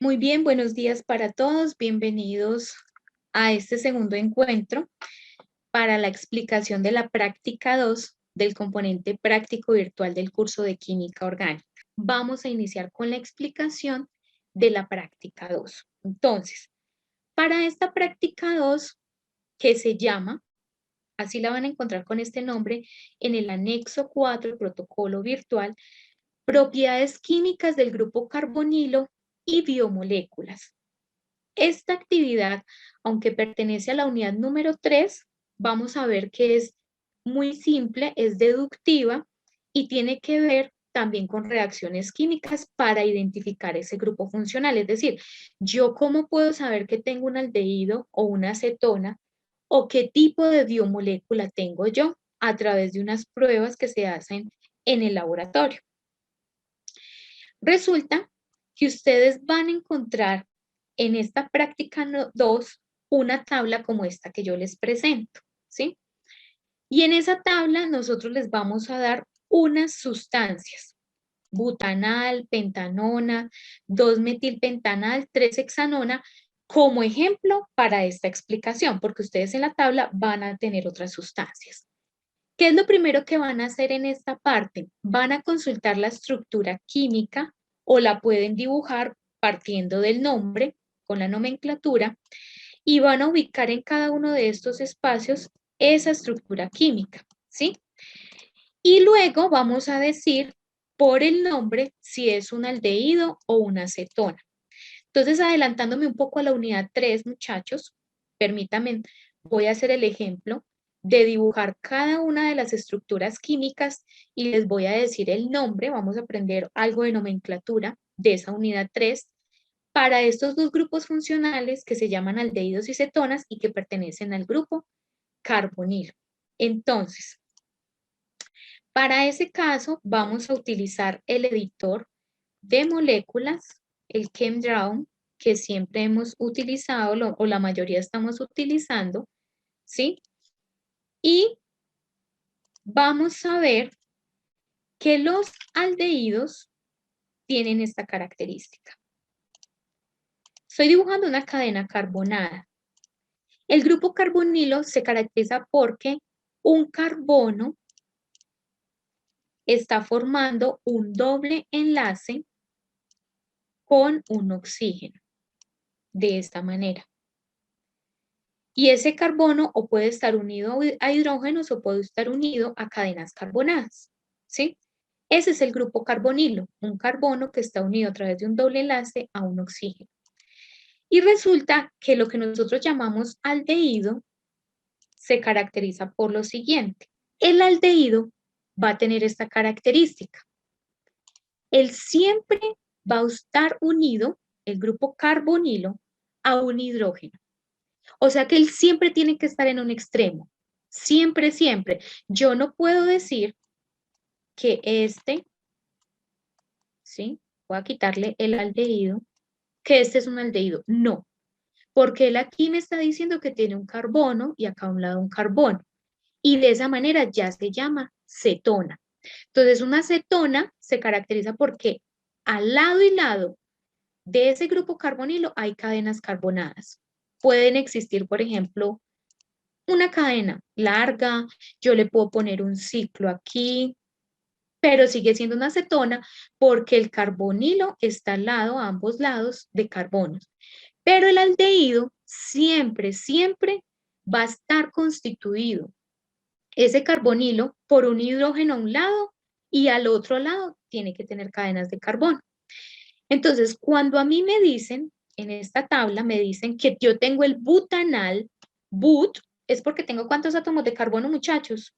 Muy bien, buenos días para todos. Bienvenidos a este segundo encuentro para la explicación de la práctica 2 del componente práctico virtual del curso de Química Orgánica. Vamos a iniciar con la explicación de la práctica 2. Entonces, para esta práctica 2, que se llama, así la van a encontrar con este nombre, en el anexo 4, el protocolo virtual, propiedades químicas del grupo carbonilo y biomoléculas. Esta actividad, aunque pertenece a la unidad número 3, vamos a ver que es muy simple, es deductiva y tiene que ver también con reacciones químicas para identificar ese grupo funcional. Es decir, yo cómo puedo saber que tengo un aldehído o una acetona o qué tipo de biomolécula tengo yo a través de unas pruebas que se hacen en el laboratorio. Resulta que ustedes van a encontrar en esta práctica 2 una tabla como esta que yo les presento, ¿sí? Y en esa tabla nosotros les vamos a dar unas sustancias: butanal, pentanona, 2-metilpentanal, 3-hexanona, como ejemplo para esta explicación, porque ustedes en la tabla van a tener otras sustancias. ¿Qué es lo primero que van a hacer en esta parte? Van a consultar la estructura química o la pueden dibujar partiendo del nombre con la nomenclatura y van a ubicar en cada uno de estos espacios esa estructura química, ¿sí? Y luego vamos a decir por el nombre si es un aldehído o una acetona. Entonces, adelantándome un poco a la unidad 3, muchachos, permítanme, voy a hacer el ejemplo de dibujar cada una de las estructuras químicas y les voy a decir el nombre. Vamos a aprender algo de nomenclatura de esa unidad 3 para estos dos grupos funcionales que se llaman aldehídos y cetonas y que pertenecen al grupo carbonilo. Entonces, para ese caso vamos a utilizar el editor de moléculas, el ChemDraw, que siempre hemos utilizado o la mayoría estamos utilizando, ¿sí? Y vamos a ver que los aldehídos tienen esta característica. Estoy dibujando una cadena carbonada. El grupo carbonilo se caracteriza porque un carbono está formando un doble enlace con un oxígeno, de esta manera. Y ese carbono o puede estar unido a hidrógenos o puede estar unido a cadenas carbonadas, ¿sí? Ese es el grupo carbonilo, un carbono que está unido a través de un doble enlace a un oxígeno. Y resulta que lo que nosotros llamamos aldehído se caracteriza por lo siguiente. El aldehído va a tener esta característica. Él siempre va a estar unido, el grupo carbonilo, a un hidrógeno. O sea que él siempre tiene que estar en un extremo. Siempre, siempre. Yo no puedo decir que ¿sí? Voy a quitarle el aldehído, que este es un aldehído. No, porque él aquí me está diciendo que tiene un carbono y acá a un lado un carbono. Y de esa manera ya se llama cetona. Entonces, una cetona se caracteriza porque al lado y lado de ese grupo carbonilo hay cadenas carbonadas. Pueden existir, por ejemplo, una cadena larga, yo le puedo poner un ciclo aquí, pero sigue siendo una acetona porque el carbonilo está al lado, a ambos lados de carbonos. Pero el aldehído siempre, siempre va a estar constituido ese carbonilo por un hidrógeno a un lado y al otro lado tiene que tener cadenas de carbono. Entonces, cuando a mí me dicen, en esta tabla me dicen que yo tengo el butanal, but, es porque tengo ¿cuántos átomos de carbono, muchachos?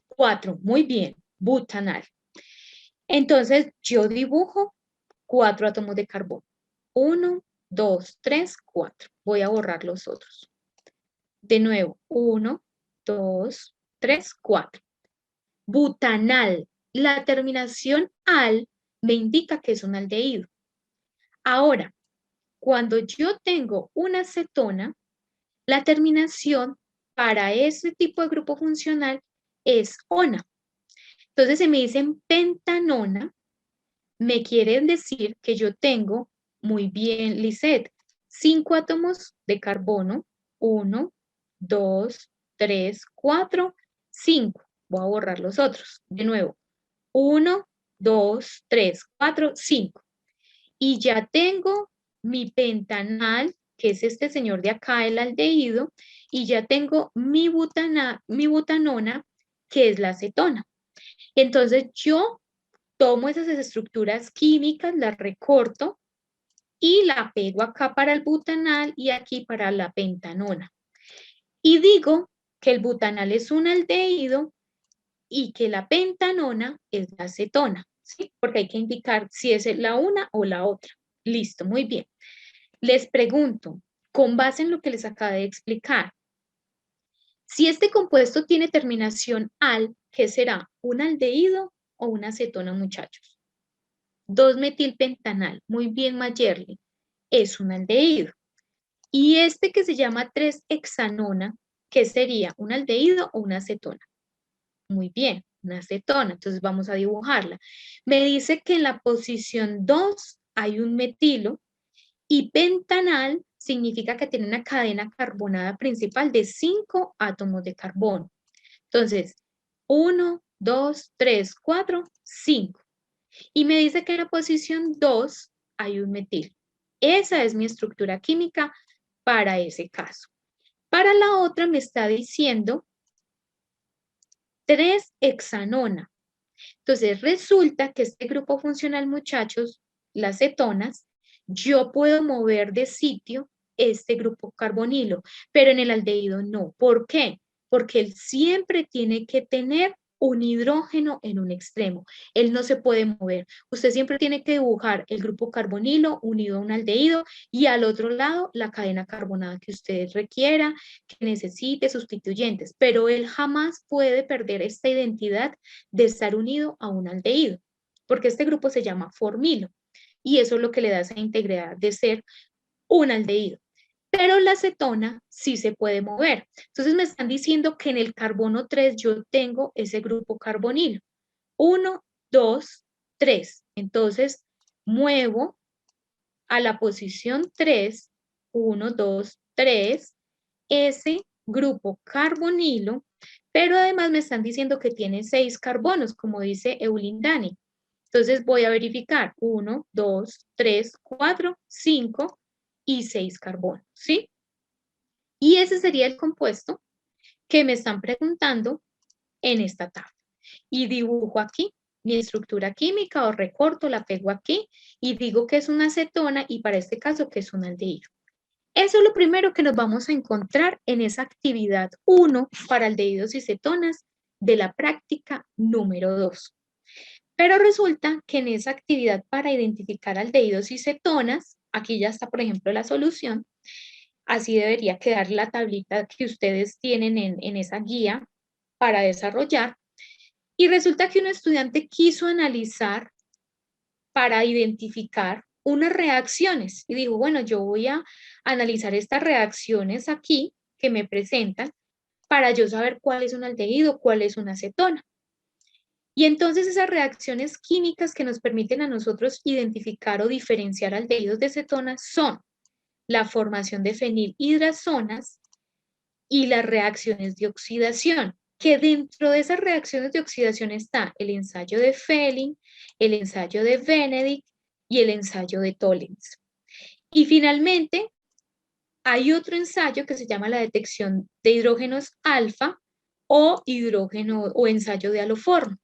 4, muy bien, butanal. Entonces, yo dibujo 4 átomos de carbono. 1, 2, 3, 4. Voy a borrar los otros. De nuevo, 1, 2, 3, 4. Butanal. La terminación al me indica que es un aldehído. Ahora, cuando yo tengo una acetona, la terminación para ese tipo de grupo funcional es ona. Entonces, si me dicen pentanona, me quieren decir que yo tengo, muy bien, Lisette, 5 átomos de carbono, 1, 2, 3, 4, 5. Voy a borrar los otros. De nuevo, 1, 2, 3, 4, 5. Y ya tengo mi pentanal, que es este señor de acá, el aldehído, y ya tengo mi butanona, que es la acetona. Entonces yo tomo esas estructuras químicas, las recorto y la pego acá para el butanal y aquí para la pentanona. Y digo que el butanal es un aldehído y que la pentanona es la acetona, ¿sí? Porque hay que indicar si es la una o la otra. Listo, muy bien. Les pregunto, con base en lo que les acabé de explicar, si este compuesto tiene terminación al, ¿qué será? ¿Un aldehído o una acetona, muchachos? 2-metilpentanal, muy bien, Mayerly, es un aldehído. Y este que se llama 3-hexanona, ¿qué sería? ¿Un aldehído o una acetona? Muy bien, una acetona. Entonces vamos a dibujarla. Me dice que en la posición 2 hay un metilo y pentanal significa que tiene una cadena carbonada principal de 5 átomos de carbono. Entonces, 1, 2, 3, 4, 5. Y me dice que en la posición 2 hay un metil. Esa es mi estructura química para ese caso. Para la otra me está diciendo 3-hexanona. Entonces resulta que este grupo funcional, muchachos, las cetonas, yo puedo mover de sitio este grupo carbonilo, pero en el aldehído no. ¿Por qué? Porque él siempre tiene que tener un hidrógeno en un extremo. Él no se puede mover. Usted siempre tiene que dibujar el grupo carbonilo unido a un aldehído y al otro lado la cadena carbonada que usted requiera, que necesite sustituyentes, pero él jamás puede perder esta identidad de estar unido a un aldehído, porque este grupo se llama formilo y eso es lo que le da esa integridad de ser un aldehído. Pero la acetona sí se puede mover. Entonces me están diciendo que en el carbono 3 yo tengo ese grupo carbonilo. 1, 2, 3. Entonces muevo a la posición 3, 1, 2, 3, ese grupo carbonilo, pero además me están diciendo que tiene 6 carbonos, como dice Eulindani. Entonces voy a verificar 1, 2, 3, 4, 5 y 6 carbonos, ¿sí? Y ese sería el compuesto que me están preguntando en esta tabla. Y dibujo aquí mi estructura química o recorto, la pego aquí y digo que es una acetona y para este caso que es un aldehído. Eso es lo primero que nos vamos a encontrar en esa actividad 1 para aldehídos y cetonas de la práctica número 2. Pero resulta que en esa actividad para identificar aldehídos y cetonas, aquí ya está, por ejemplo, la solución. Así debería quedar la tablita que ustedes tienen en esa guía para desarrollar. Y resulta que un estudiante quiso analizar para identificar unas reacciones y dijo, bueno, yo voy a analizar estas reacciones aquí que me presentan para yo saber cuál es un aldehído, cuál es una acetona. Y entonces esas reacciones químicas que nos permiten a nosotros identificar o diferenciar aldehídos de cetonas son la formación de fenilhidrazonas y las reacciones de oxidación, que dentro de esas reacciones de oxidación está el ensayo de Fehling, el ensayo de Benedict y el ensayo de Tollens. Y finalmente, hay otro ensayo que se llama la detección de hidrógenos alfa o hidrógeno o ensayo de haloforno.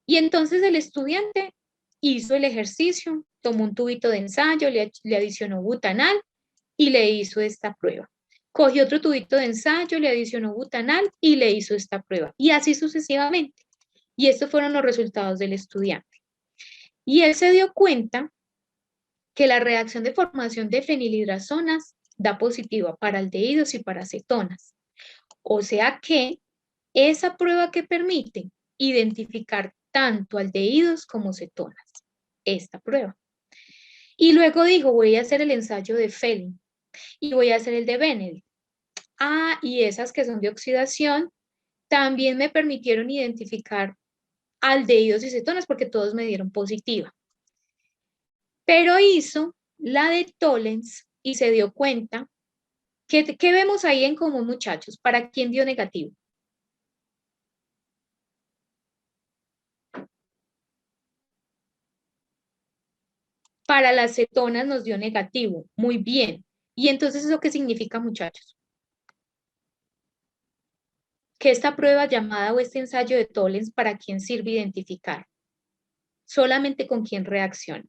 Y entonces el estudiante hizo el ejercicio, tomó un tubito de ensayo, le adicionó butanal y le hizo esta prueba. Cogió otro tubito de ensayo, le adicionó butanal y le hizo esta prueba. Y así sucesivamente. Y estos fueron los resultados del estudiante. Y él se dio cuenta que la reacción de formación de fenilhidrazonas da positiva para aldehídos y para cetonas. O sea que esa prueba que permite identificar tanto aldehídos como cetonas. Esta prueba. Y luego dijo, voy a hacer el ensayo de Fehling y voy a hacer el de Benedict. Ah, y esas que son de oxidación también me permitieron identificar aldehídos y cetonas porque todos me dieron positiva. Pero hizo la de Tollens y se dio cuenta que, ¿qué vemos ahí en común, muchachos? ¿Para quién dio negativo? Para las cetonas nos dio negativo. Muy bien. ¿Y entonces eso qué significa, muchachos? Que esta prueba llamada o este ensayo de Tollens, ¿para quién sirve identificar? Solamente con quién reacciona.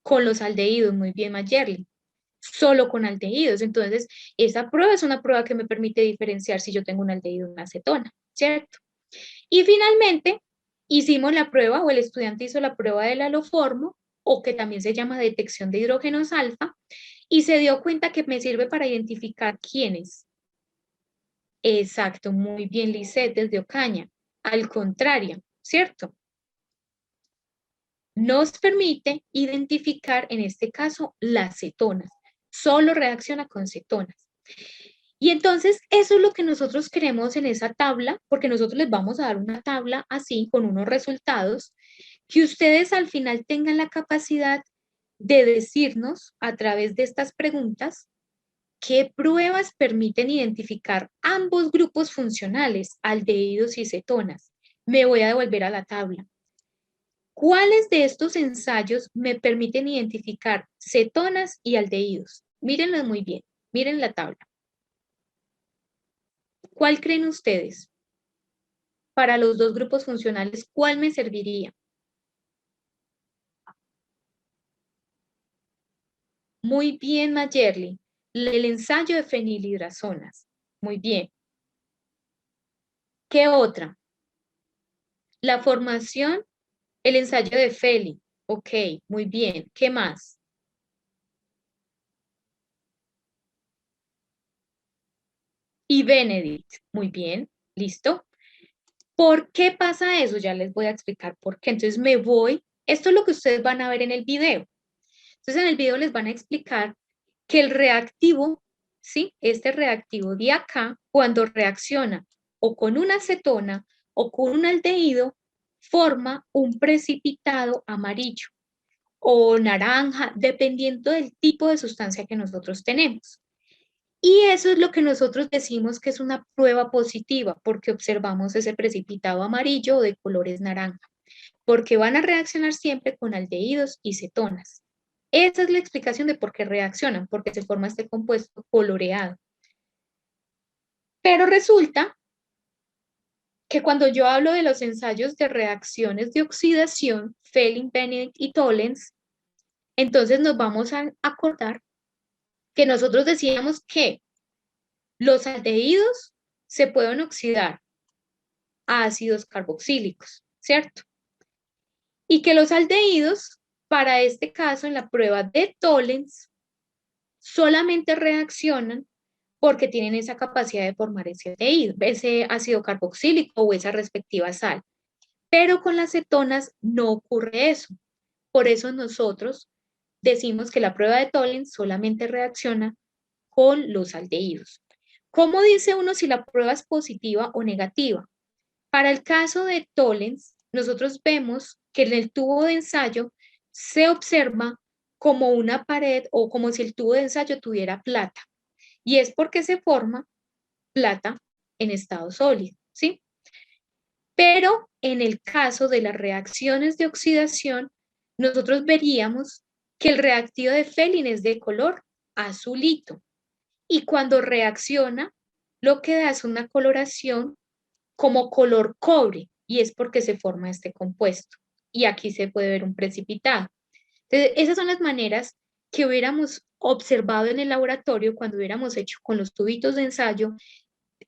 Con los aldehídos, muy bien, Mayerly. Solo con aldehídos. Entonces, esa prueba es una prueba que me permite diferenciar si yo tengo un aldehído o una acetona, ¿cierto? Y finalmente, hicimos la prueba, o el estudiante hizo la prueba del haloformo, o que también se llama detección de hidrógenos alfa, y se dio cuenta que me sirve para identificar quiénes. Exacto, muy bien, Lisette, desde Ocaña. Al contrario, ¿cierto? Nos permite identificar, en este caso, las cetonas. Solo reacciona con cetonas. Y entonces eso es lo que nosotros queremos en esa tabla, porque nosotros les vamos a dar una tabla así, con unos resultados, que ustedes al final tengan la capacidad de decirnos a través de estas preguntas qué pruebas permiten identificar ambos grupos funcionales, aldehídos y cetonas. Me voy a devolver a la tabla. ¿Cuáles de estos ensayos me permiten identificar cetonas y aldehídos? Mírenlas muy bien, miren la tabla. ¿Cuál creen ustedes? Para los dos grupos funcionales, ¿cuál me serviría? Muy bien, Mayerly. El ensayo de fenilhidrazonas. Muy bien. ¿Qué otra? La formación, el ensayo de Feli. Ok, muy bien. ¿Qué más? Y Benedict. Muy bien. ¿Listo? ¿Por qué pasa eso? Ya les voy a explicar por qué. Entonces me voy. Esto es lo que ustedes van a ver en el video. Entonces en el video les van a explicar que el reactivo, ¿sí? Este reactivo de acá, cuando reacciona o con una acetona o con un aldehído, forma un precipitado amarillo o naranja, dependiendo del tipo de sustancia que nosotros tenemos. Y eso es lo que nosotros decimos que es una prueba positiva, porque observamos ese precipitado amarillo o de colores naranja, porque van a reaccionar siempre con aldehídos y cetonas. Esa es la explicación de por qué reaccionan, porque se forma este compuesto coloreado. Pero resulta que cuando yo hablo de los ensayos de reacciones de oxidación, Fehling, Benedict y Tollens, entonces nos vamos a acordar que nosotros decíamos que los aldehídos se pueden oxidar a ácidos carboxílicos, ¿cierto? Y que los aldehídos, para este caso, en la prueba de Tollens, solamente reaccionan porque tienen esa capacidad de formar ese aldehído, ese ácido carboxílico o esa respectiva sal. Pero con las cetonas no ocurre eso. Por eso nosotros decimos que la prueba de Tollens solamente reacciona con los aldehídos. ¿Cómo dice uno si la prueba es positiva o negativa? Para el caso de Tollens, nosotros vemos que en el tubo de ensayo se observa como una pared o como si el tubo de ensayo tuviera plata. Y es porque se forma plata en estado sólido, ¿sí? Pero en el caso de las reacciones de oxidación, nosotros veríamos que el reactivo de Fehling es de color azulito. Y cuando reacciona, lo que da es una coloración como color cobre, y es porque se forma este compuesto. Y aquí se puede ver un precipitado. Entonces, esas son las maneras que hubiéramos observado en el laboratorio cuando hubiéramos hecho con los tubitos de ensayo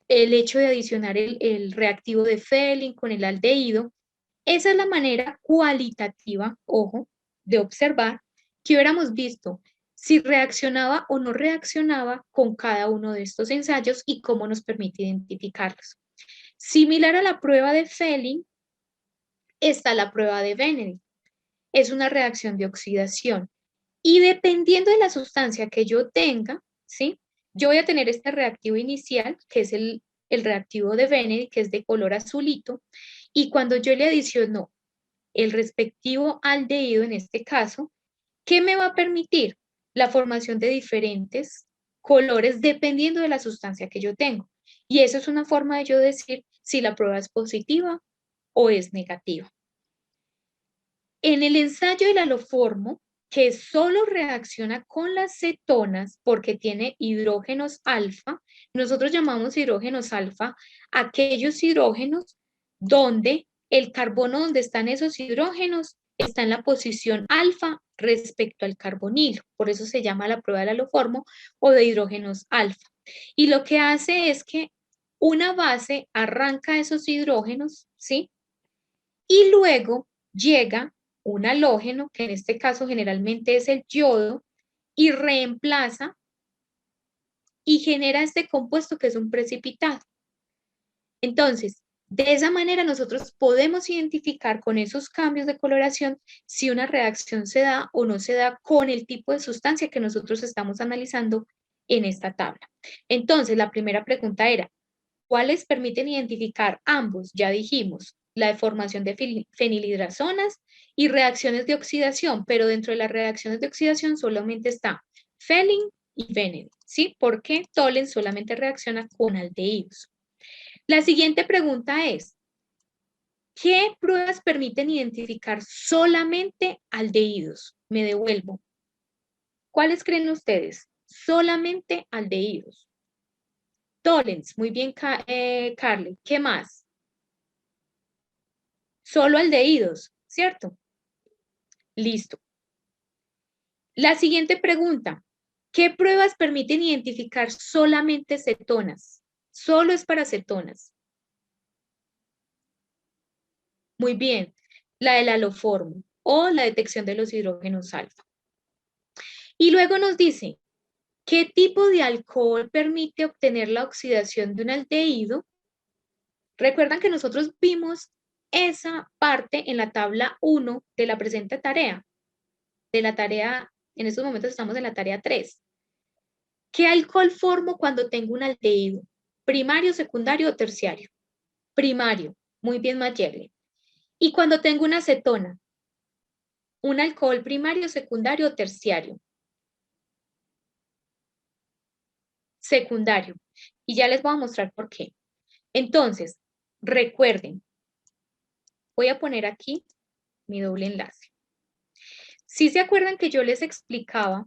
el hecho de adicionar el reactivo de Fehling con el aldehído. Esa es la manera cualitativa, ojo, de observar que hubiéramos visto si reaccionaba o no reaccionaba con cada uno de estos ensayos y cómo nos permite identificarlos. Similar a la prueba de Fehling, está la prueba de Benedict. Es una reacción de oxidación. Y dependiendo de la sustancia que yo tenga, ¿sí? Yo voy a tener este reactivo inicial, que es el reactivo de Benedict, que es de color azulito, y cuando yo le adiciono el respectivo aldehído, en este caso, ¿qué me va a permitir? La formación de diferentes colores dependiendo de la sustancia que yo tengo. Y eso es una forma de yo decir si la prueba es positiva o es negativa. En el ensayo del aloformo, que solo reacciona con las cetonas porque tiene hidrógenos alfa, nosotros llamamos hidrógenos alfa aquellos hidrógenos donde el carbono donde están esos hidrógenos está en la posición alfa respecto al carbonilo. Por eso se llama la prueba del aloformo o de hidrógenos alfa. Y lo que hace es que una base arranca esos hidrógenos, ¿sí? Y luego llega un halógeno, que en este caso generalmente es el yodo, y reemplaza y genera este compuesto que es un precipitado. Entonces, de esa manera nosotros podemos identificar con esos cambios de coloración si una reacción se da o no se da con el tipo de sustancia que nosotros estamos analizando en esta tabla. Entonces, la primera pregunta era, ¿cuáles permiten identificar ambos? Ya dijimos, la deformación de fenilhidrazonas y reacciones de oxidación, pero dentro de las reacciones de oxidación solamente está Felin y Benedict, ¿sí? Porque Tolen solamente reacciona con aldehídos. La siguiente pregunta es, ¿qué pruebas permiten identificar solamente aldehídos? Me devuelvo. ¿Cuáles creen ustedes? Solamente aldehídos. Tollens, muy bien, Carly. ¿Qué más? Solo aldehídos, ¿cierto? Listo. La siguiente pregunta. ¿Qué pruebas permiten identificar solamente cetonas? Solo es para cetonas. Muy bien. La del aloformo o la detección de los hidrógenos alfa. Y luego nos dice, ¿qué tipo de alcohol permite obtener la oxidación de un aldehído? Recuerdan que nosotros vimos esa parte en la tabla 1 de la presente tarea. De la tarea, en estos momentos estamos en la tarea 3. ¿Qué alcohol formo cuando tengo un aldehído? ¿Primario, secundario o terciario? Primario. Muy bien, Mayerle. ¿Y cuando tengo una acetona? ¿Un alcohol primario, secundario o terciario? Secundario. Y ya les voy a mostrar por qué. Entonces, recuerden, voy a poner aquí mi doble enlace. Si se acuerdan que yo les explicaba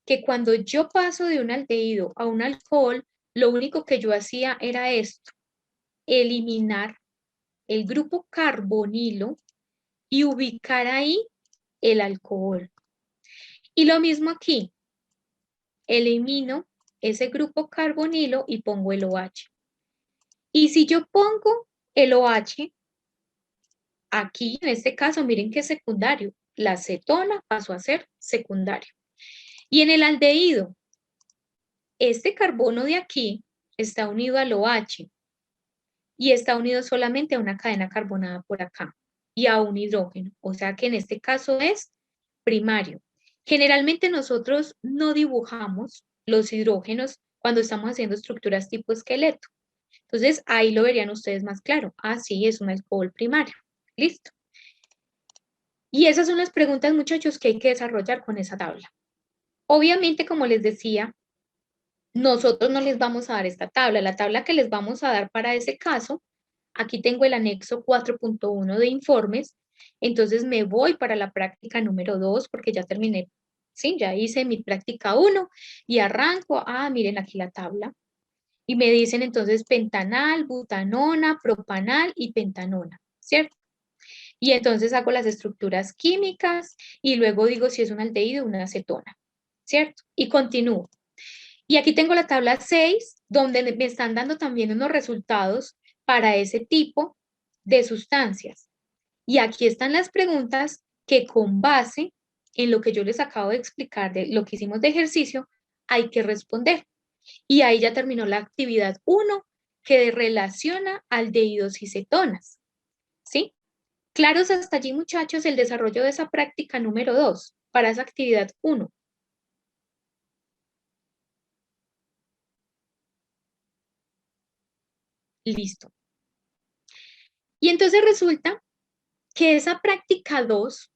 que cuando yo paso de un aldehído a un alcohol, lo único que yo hacía era esto, eliminar el grupo carbonilo y ubicar ahí el alcohol. Y lo mismo aquí, elimino ese grupo carbonilo y pongo el OH. Y si yo pongo el OH, aquí en este caso, miren que es secundario, la acetona pasó a ser secundario. Y en el aldehído, este carbono de aquí está unido al OH y está unido solamente a una cadena carbonada por acá y a un hidrógeno. O sea que en este caso es primario. Generalmente nosotros no dibujamos los hidrógenos cuando estamos haciendo estructuras tipo esqueleto. Entonces ahí lo verían ustedes más claro. Ah, sí, es un alcohol primario. Listo. Y esas son las preguntas, muchachos, que hay que desarrollar con esa tabla. Obviamente, como les decía, nosotros no les vamos a dar esta tabla. La tabla que les vamos a dar para ese caso, aquí tengo el anexo 4.1 de informes, entonces me voy para la práctica número 2 porque ya terminé, sí, ya hice mi práctica 1 y arranco, miren aquí la tabla, y me dicen entonces pentanal, butanona, propanal y pentanona, ¿cierto? Y entonces hago las estructuras químicas y luego digo si es un aldehído o una acetona, ¿cierto? Y continúo. Y aquí tengo la tabla 6, donde me están dando también unos resultados para ese tipo de sustancias. Y aquí están las preguntas que con base en lo que yo les acabo de explicar, de lo que hicimos de ejercicio, hay que responder. Y ahí ya terminó la actividad 1, que relaciona aldehídos y cetonas. ¿Sí? Claros hasta allí, muchachos, el desarrollo de esa práctica número 2, para esa actividad 1. Listo. Y entonces resulta que esa práctica 2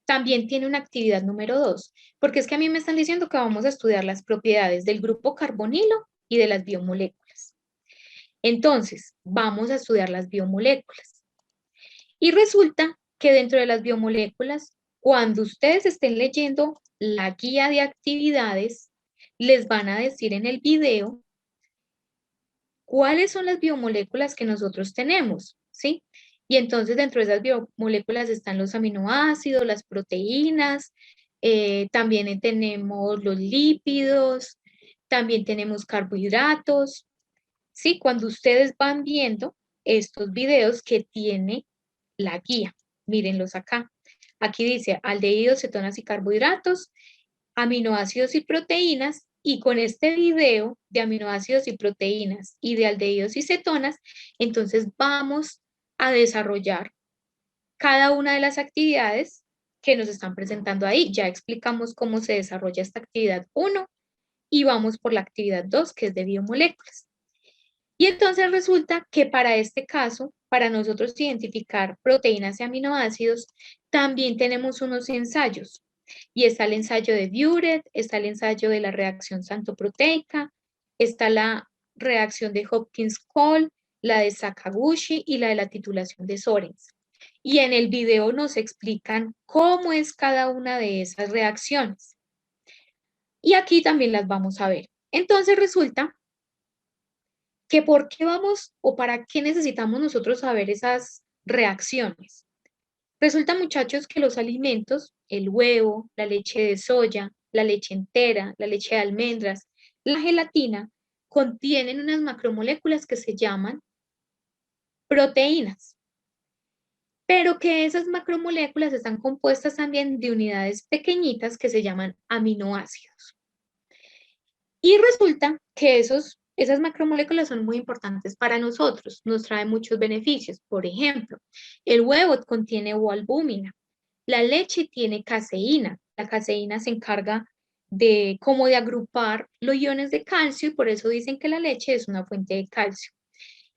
también tiene una actividad número 2, porque es que a mí me están diciendo que vamos a estudiar las propiedades del grupo carbonilo y de las biomoléculas. Entonces, vamos a estudiar las biomoléculas. Y resulta que dentro de las biomoléculas, cuando ustedes estén leyendo la guía de actividades, les van a decir en el video cuáles son las biomoléculas que nosotros tenemos, ¿sí? Y entonces dentro de esas biomoléculas están los aminoácidos, las proteínas, también tenemos los lípidos, también tenemos carbohidratos, ¿sí? Cuando ustedes van viendo estos videos que tiene la guía, mírenlos acá. Aquí dice aldehídos, cetonas y carbohidratos, aminoácidos y proteínas, y con este video de aminoácidos y proteínas y de aldehídos y cetonas, entonces vamos a desarrollar cada una de las actividades que nos están presentando ahí. Ya explicamos cómo se desarrolla esta actividad 1 y vamos por la actividad 2, que es de biomoléculas. Y entonces resulta que para este caso, para nosotros identificar proteínas y aminoácidos, también tenemos unos ensayos. Y está el ensayo de Buret, está el ensayo de la reacción santoproteica, está la reacción de Hopkins-Cole, la de Sakaguchi y la de la titulación de Sorens. Y en el video nos explican cómo es cada una de esas reacciones. Y aquí también las vamos a ver. Entonces resulta que por qué vamos o para qué necesitamos nosotros saber esas reacciones. Resulta, muchachos, que los alimentos, el huevo, la leche de soya, la leche entera, la leche de almendras, la gelatina, contienen unas macromoléculas que se llaman proteínas, pero que esas macromoléculas están compuestas también de unidades pequeñitas que se llaman aminoácidos. Y resulta que esas macromoléculas son muy importantes para nosotros, nos trae muchos beneficios. Por ejemplo, el huevo contiene albúmina, la leche tiene caseína, la caseína se encarga de como de agrupar los iones de calcio y por eso dicen que la leche es una fuente de calcio.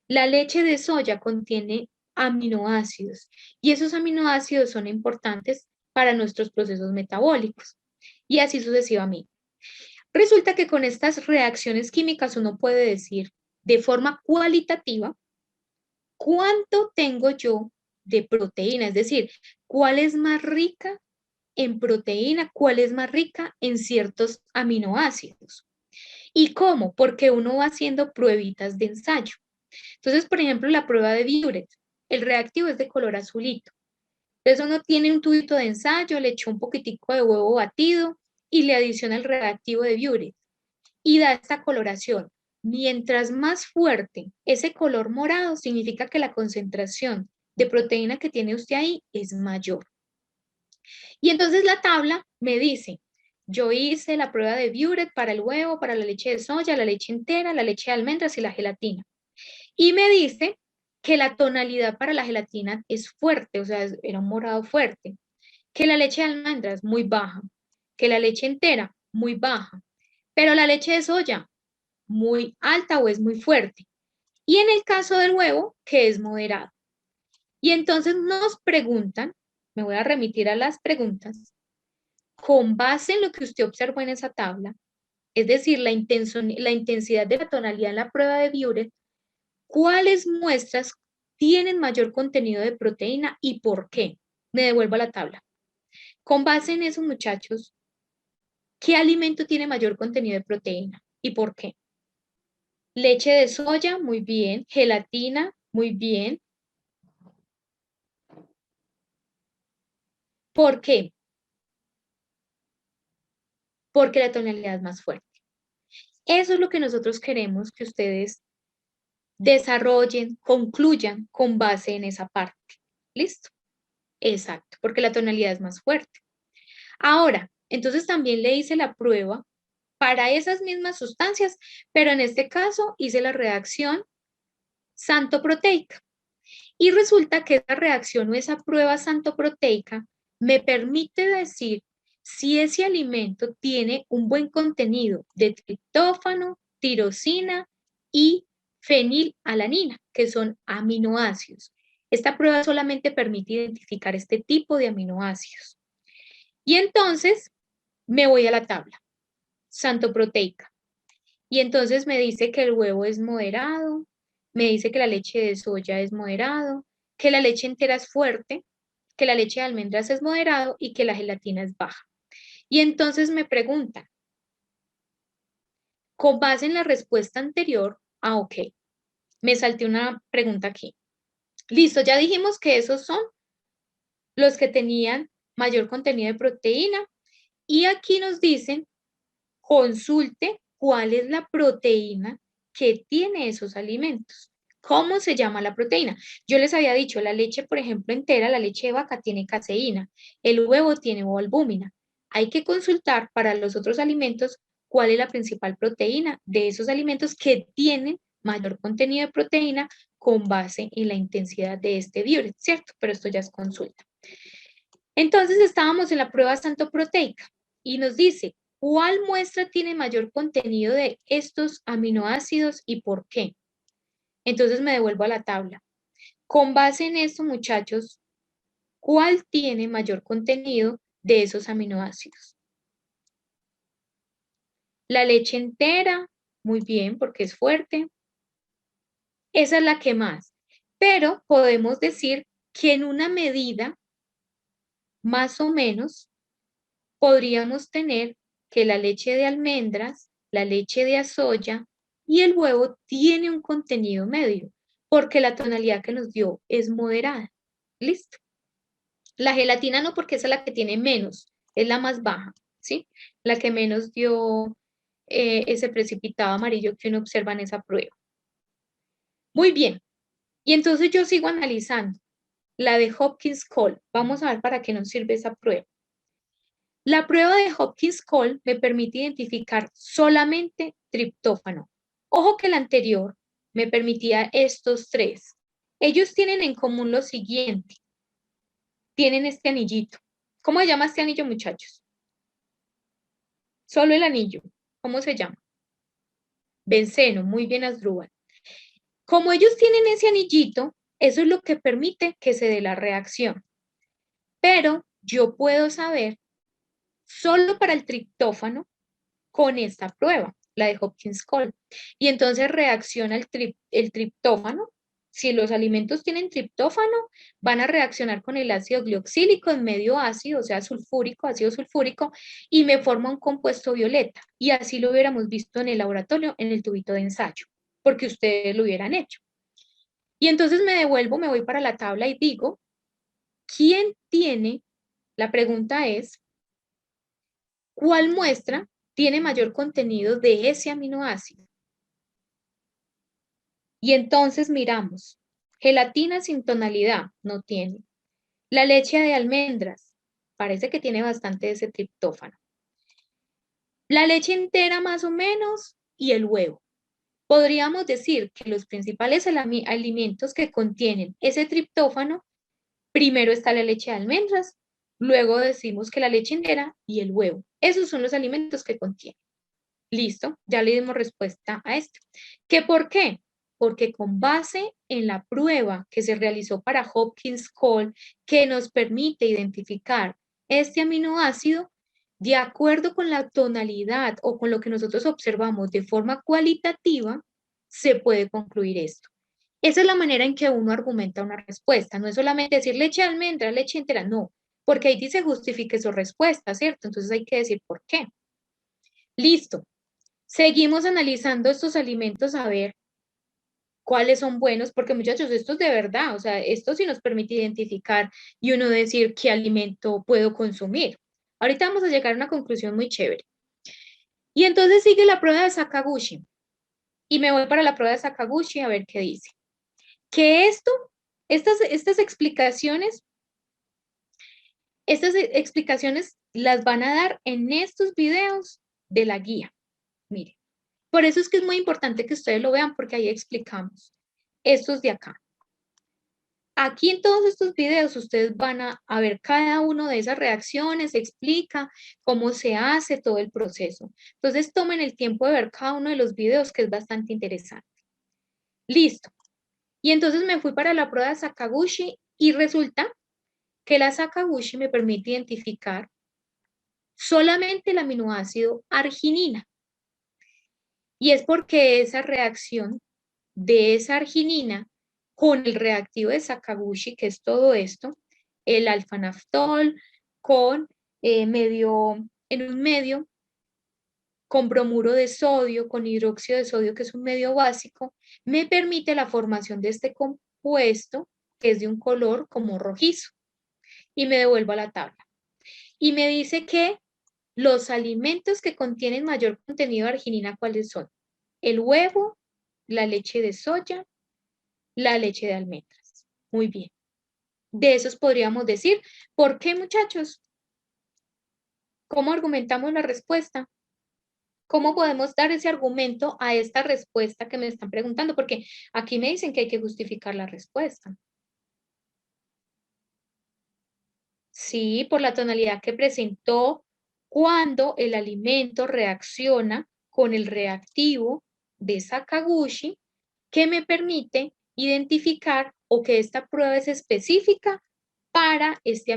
La leche de soya contiene aminoácidos y esos aminoácidos son importantes para nuestros procesos metabólicos y así sucesivamente. Resulta que con estas reacciones químicas uno puede decir de forma cualitativa cuánto tengo yo de proteína, es decir, cuál es más rica en proteína, cuál es más rica en ciertos aminoácidos. ¿Y cómo? Porque uno va haciendo pruebitas de ensayo. Entonces, por ejemplo, la prueba de Buret, el reactivo es de color azulito. Entonces uno tiene un tubito de ensayo, le echó un poquitico de huevo batido y le adiciona el reactivo de Buret y da esta coloración. Mientras más fuerte ese color morado, significa que la concentración de proteína que tiene usted ahí es mayor. Y entonces la tabla me dice, yo hice la prueba de Buret para el huevo, para la leche de soya, la leche entera, la leche de almendras y la gelatina. Y me dice que la tonalidad para la gelatina es fuerte, o sea, era un morado fuerte, que la leche de almendras muy baja, que la leche entera muy baja, pero la leche de soya muy alta o es muy fuerte. Y en el caso del huevo, que es moderado. Y entonces nos preguntan, me voy a remitir a las preguntas, con base en lo que usted observó en esa tabla, es decir, la intensidad de la tonalidad en la prueba de Buret, ¿cuáles muestras tienen mayor contenido de proteína y por qué? Me devuelvo a la tabla. Con base en eso, muchachos, ¿qué alimento tiene mayor contenido de proteína y por qué? Leche de soya, muy bien. Gelatina, muy bien. ¿Por qué? Porque la tonalidad es más fuerte. Eso es lo que nosotros queremos que ustedes desarrollen, concluyan con base en esa parte. ¿Listo? Exacto, porque la tonalidad es más fuerte. Ahora, entonces también le hice la prueba para esas mismas sustancias, pero en este caso hice la reacción santoproteica. Y resulta que esa reacción o esa prueba santoproteica me permite decir si ese alimento tiene un buen contenido de triptófano, tirosina y fenilalanina, que son aminoácidos. Esta prueba solamente permite identificar este tipo de aminoácidos. Y entonces me voy a la tabla santoproteica. Y entonces me dice que el huevo es moderado, me dice que la leche de soya es moderado, que la leche entera es fuerte, que la leche de almendras es moderado y que la gelatina es baja. Y entonces me preguntan, con base en la respuesta anterior, ok, me salté una pregunta aquí. Listo, ya dijimos que esos son los que tenían mayor contenido de proteína y aquí nos dicen, consulte cuál es la proteína que tiene esos alimentos. ¿Cómo se llama la proteína? Yo les había dicho, la leche, por ejemplo, entera, la leche de vaca tiene caseína, el huevo tiene albúmina. Hay que consultar para los otros alimentos cuál es la principal proteína de esos alimentos que tienen mayor contenido de proteína con base en la intensidad de este diurex, ¿cierto? Pero esto ya es consulta. Entonces estábamos en la prueba santoproteica y nos dice, ¿cuál muestra tiene mayor contenido de estos aminoácidos y por qué? Entonces me devuelvo a la tabla. Con base en esto, muchachos, ¿cuál tiene mayor contenido de esos aminoácidos? La leche entera, muy bien, porque es fuerte. Esa es la que más. Pero podemos decir que en una medida, más o menos, podríamos tener que la leche de almendras, la leche de soya y el huevo tiene un contenido medio, porque la tonalidad que nos dio es moderada. Listo. La gelatina no, porque esa es la que tiene menos, es la más baja, ¿sí? La que menos dio ese precipitado amarillo que uno observa en esa prueba. Muy bien. Y entonces yo sigo analizando la de Hopkins Cole. Vamos a ver para qué nos sirve esa prueba. La prueba de Hopkins Cole me permite identificar solamente triptófano. Ojo que la anterior me permitía estos tres. Ellos tienen en común lo siguiente. Tienen este anillito. ¿Cómo se llama este anillo, muchachos? Solo el anillo. ¿Cómo se llama? Benceno. Muy bien, Asdrúbal. Como ellos tienen ese anillito, eso es lo que permite que se dé la reacción. Pero yo puedo saber solo para el triptófano con esta prueba, la de Hopkins Cole. Y entonces reacciona el triptófano. Si los alimentos tienen triptófano, van a reaccionar con el ácido glioxílico en medio ácido, o sea, sulfúrico, ácido sulfúrico, y me forma un compuesto violeta. Y así lo hubiéramos visto en el laboratorio, en el tubito de ensayo, porque ustedes lo hubieran hecho. Y entonces me devuelvo, me voy para la tabla y digo, ¿quién tiene? La pregunta es, ¿cuál muestra tiene mayor contenido de ese aminoácido? Y entonces miramos, gelatina sin tonalidad, no tiene. La leche de almendras, parece que tiene bastante de ese triptófano. La leche entera más o menos y el huevo. Podríamos decir que los principales alimentos que contienen ese triptófano, primero está la leche de almendras, luego decimos que la leche entera y el huevo. Esos son los alimentos que contienen. Listo, ya le dimos respuesta a esto. ¿Qué por qué? Porque con base en la prueba que se realizó para Hopkins Cole, que nos permite identificar este aminoácido, de acuerdo con la tonalidad o con lo que nosotros observamos de forma cualitativa, se puede concluir esto. Esa es la manera en que uno argumenta una respuesta. No es solamente decir leche de almendra, leche entera, no, porque ahí dice justifique su respuesta, ¿cierto? Entonces hay que decir por qué. Listo. Seguimos analizando estos alimentos a ver cuáles son buenos, porque muchachos, esto es de verdad, o sea, esto sí nos permite identificar y uno decir qué alimento puedo consumir. Ahorita vamos a llegar a una conclusión muy chévere. Y entonces sigue la prueba de Sakaguchi. Y me voy para la prueba de Sakaguchi a ver qué dice. Que estas explicaciones las van a dar en estos videos de la guía. Mire. Por eso es que es muy importante que ustedes lo vean porque ahí explicamos estos de acá. Aquí en todos estos videos ustedes van a ver cada uno de esas reacciones, explica cómo se hace todo el proceso. Entonces tomen el tiempo de ver cada uno de los videos que es bastante interesante. Listo. Y entonces me fui para la prueba de Sakaguchi y resulta que la Sakaguchi me permite identificar solamente el aminoácido arginina. Y es porque esa reacción de esa arginina con el reactivo de Sakaguchi, que es todo esto, el alfa-naftol con en un medio con bromuro de sodio, con hidróxido de sodio, que es un medio básico, me permite la formación de este compuesto, que es de un color como rojizo, y me devuelvo a la tabla. Y me dice que los alimentos que contienen mayor contenido de arginina, ¿cuáles son? El huevo, la leche de soya, la leche de almendras. Muy bien. De esos podríamos decir, ¿por qué, muchachos? ¿Cómo argumentamos la respuesta? ¿Cómo podemos dar ese argumento a esta respuesta que me están preguntando? Porque aquí me dicen que hay que justificar la respuesta. Sí, por la tonalidad que presentó cuando el alimento reacciona con el reactivo de Sakaguchi, que me permite identificar o que esta prueba es específica para este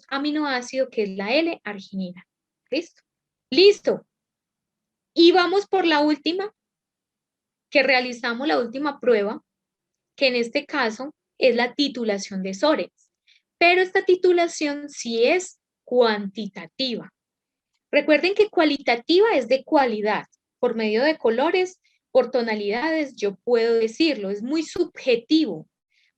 aminoácido que es la L-arginina. ¿Listo? Listo. Y vamos por la última, que realizamos la última prueba, que en este caso es la titulación de Sorens. Pero esta titulación sí es cuantitativa. Recuerden que cualitativa es de cualidad. Por medio de colores, por tonalidades, yo puedo decirlo. Es muy subjetivo.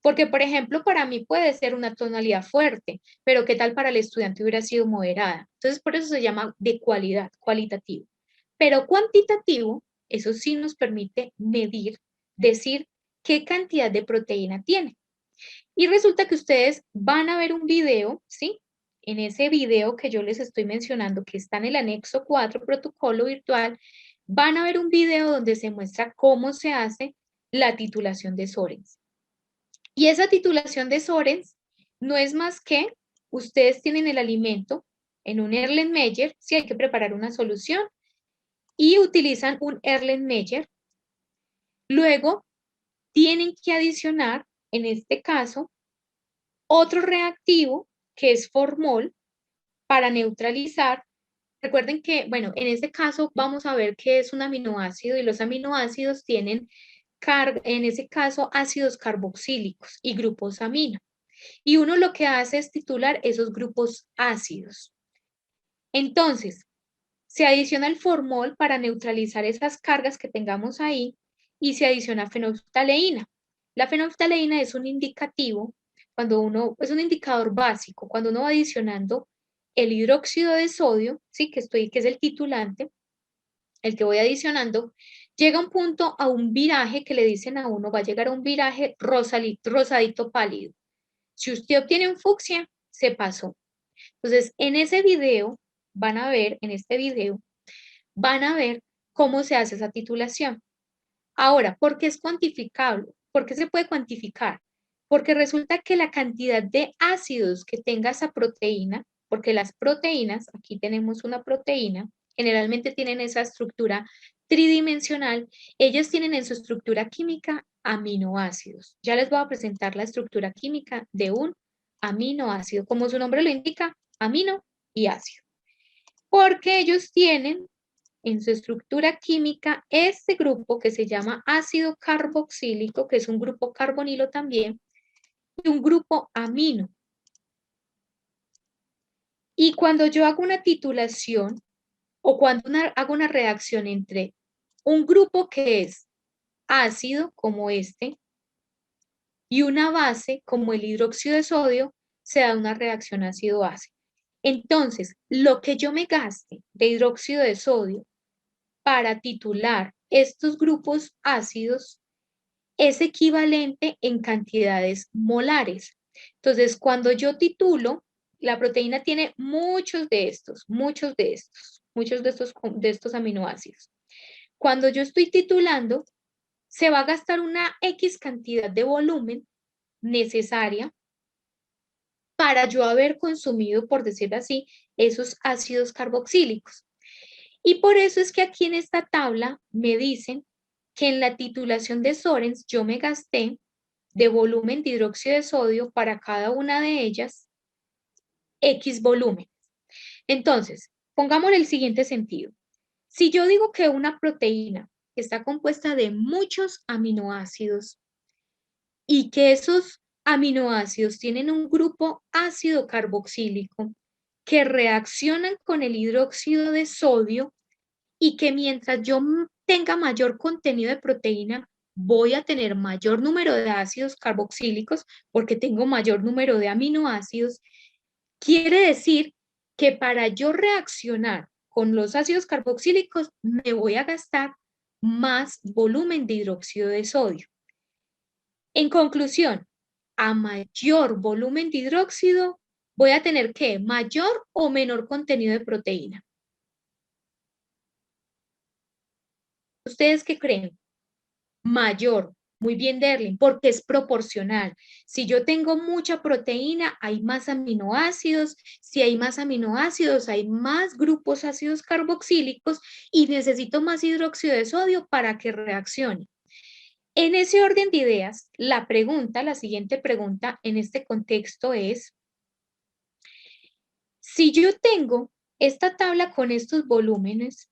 Porque, por ejemplo, para mí puede ser una tonalidad fuerte, pero ¿qué tal para el estudiante hubiera sido moderada? Entonces, por eso se llama de cualidad, cualitativo. Pero cuantitativo, eso sí nos permite medir, decir qué cantidad de proteína tiene. Y resulta que ustedes van a ver un video, ¿sí? En ese video que yo les estoy mencionando, que está en el anexo 4, protocolo virtual, van a ver un video donde se muestra cómo se hace la titulación de Sorens. Y esa titulación de Sorens no es más que ustedes tienen el alimento en un Erlenmeyer, si hay que preparar una solución, y utilizan un Erlenmeyer. Luego tienen que adicionar, en este caso, otro reactivo que es formol para neutralizar. Recuerden que, bueno, en este caso vamos a ver qué es un aminoácido y los aminoácidos tienen, en ese caso, ácidos carboxílicos y grupos amino. Y uno lo que hace es titular esos grupos ácidos. Entonces, se adiciona el formol para neutralizar esas cargas que tengamos ahí y se adiciona fenolftaleína. La fenolftaleína es un indicativo, es un indicador básico, cuando uno va adicionando el hidróxido de sodio, ¿sí? que es el titulante, el que voy adicionando, llega un punto a un viraje que le dicen a uno, va a llegar a un viraje rosadito pálido. Si usted obtiene un fucsia, se pasó. Entonces, en ese video, en este video, van a ver cómo se hace esa titulación. Ahora, ¿por qué es cuantificable? ¿Por qué se puede cuantificar? Porque resulta que la cantidad de ácidos que tenga esa proteína, porque las proteínas, aquí tenemos una proteína, generalmente tienen esa estructura tridimensional, ellos tienen en su estructura química aminoácidos. Ya les voy a presentar la estructura química de un aminoácido. Como su nombre lo indica, amino y ácido. Porque ellos tienen en su estructura química este grupo que se llama ácido carboxílico, que es un grupo carbonilo también, y un grupo amino. Y cuando yo hago una titulación o cuando hago una reacción entre un grupo que es ácido, como este, y una base, como el hidróxido de sodio, se da una reacción ácido-base. Entonces, lo que yo me gaste de hidróxido de sodio para titular estos grupos ácidos es equivalente en cantidades molares. Entonces, cuando yo titulo, la proteína tiene muchos de estos aminoácidos. Cuando yo estoy titulando, se va a gastar una X cantidad de volumen necesaria para yo haber consumido, por decirlo así, esos ácidos carboxílicos. Y por eso es que aquí en esta tabla me dicen que en la titulación de Sorens yo me gasté de volumen de hidróxido de sodio para cada una de ellas X volumen. Entonces, pongámosle el siguiente sentido. Si yo digo que una proteína está compuesta de muchos aminoácidos y que esos aminoácidos tienen un grupo ácido carboxílico que reaccionan con el hidróxido de sodio y que mientras yo tenga mayor contenido de proteína, voy a tener mayor número de ácidos carboxílicos porque tengo mayor número de aminoácidos, quiere decir que para yo reaccionar con los ácidos carboxílicos me voy a gastar más volumen de hidróxido de sodio. En conclusión, a mayor volumen de hidróxido, voy a tener ¿qué? Mayor o menor contenido de proteína. ¿Ustedes qué creen? Mayor. Muy bien, Derlin, porque es proporcional. Si yo tengo mucha proteína, hay más aminoácidos. Si hay más aminoácidos, hay más grupos ácidos carboxílicos y necesito más hidróxido de sodio para que reaccione. En ese orden de ideas, la siguiente pregunta en este contexto es, si yo tengo esta tabla con estos volúmenes,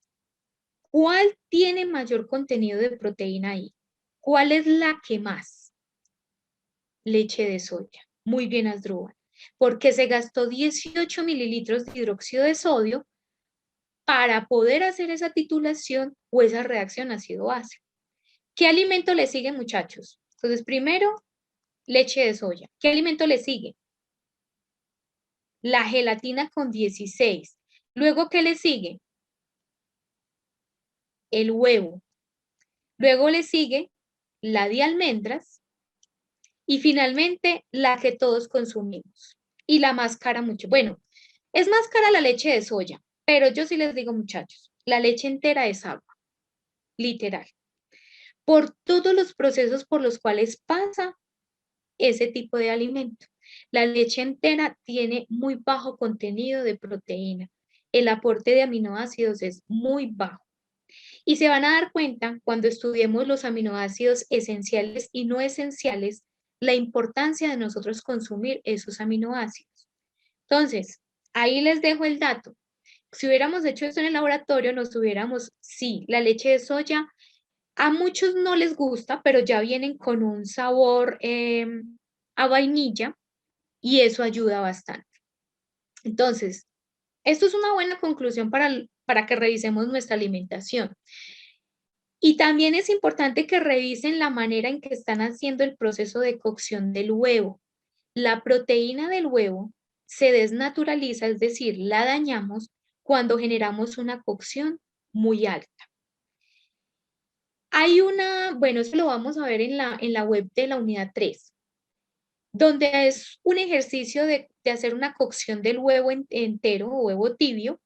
¿cuál tiene mayor contenido de proteína ahí? ¿Cuál es la que más? Leche de soya. Muy bien, Asdrúbal. Porque se gastó 18 mililitros de hidróxido de sodio para poder hacer esa titulación o esa reacción ácido-base. ¿Qué alimento le sigue, muchachos? Entonces, primero, leche de soya. ¿Qué alimento le sigue? La gelatina con 16. Luego, ¿qué le sigue? El huevo. Luego le sigue la de almendras. Y finalmente, la que todos consumimos. Y la más cara mucho. Bueno, es más cara la leche de soya, pero yo sí les digo, muchachos, la leche entera es agua, literal. Por todos los procesos por los cuales pasa ese tipo de alimento. La leche entera tiene muy bajo contenido de proteína. El aporte de aminoácidos es muy bajo. Y se van a dar cuenta cuando estudiemos los aminoácidos esenciales y no esenciales, la importancia de nosotros consumir esos aminoácidos. Entonces, ahí les dejo el dato. Si hubiéramos hecho esto en el laboratorio, nos hubiéramos, sí, la leche de soya, a muchos no les gusta, pero ya vienen con un sabor a vainilla y eso ayuda bastante. Entonces, esto es una buena conclusión para que revisemos nuestra alimentación. Y también es importante que revisen la manera en que están haciendo el proceso de cocción del huevo. La proteína del huevo se desnaturaliza, es decir, la dañamos cuando generamos una cocción muy alta. Hay una, bueno, eso lo vamos a ver en la web de la unidad 3, donde es un ejercicio de hacer una cocción del huevo entero o huevo tibio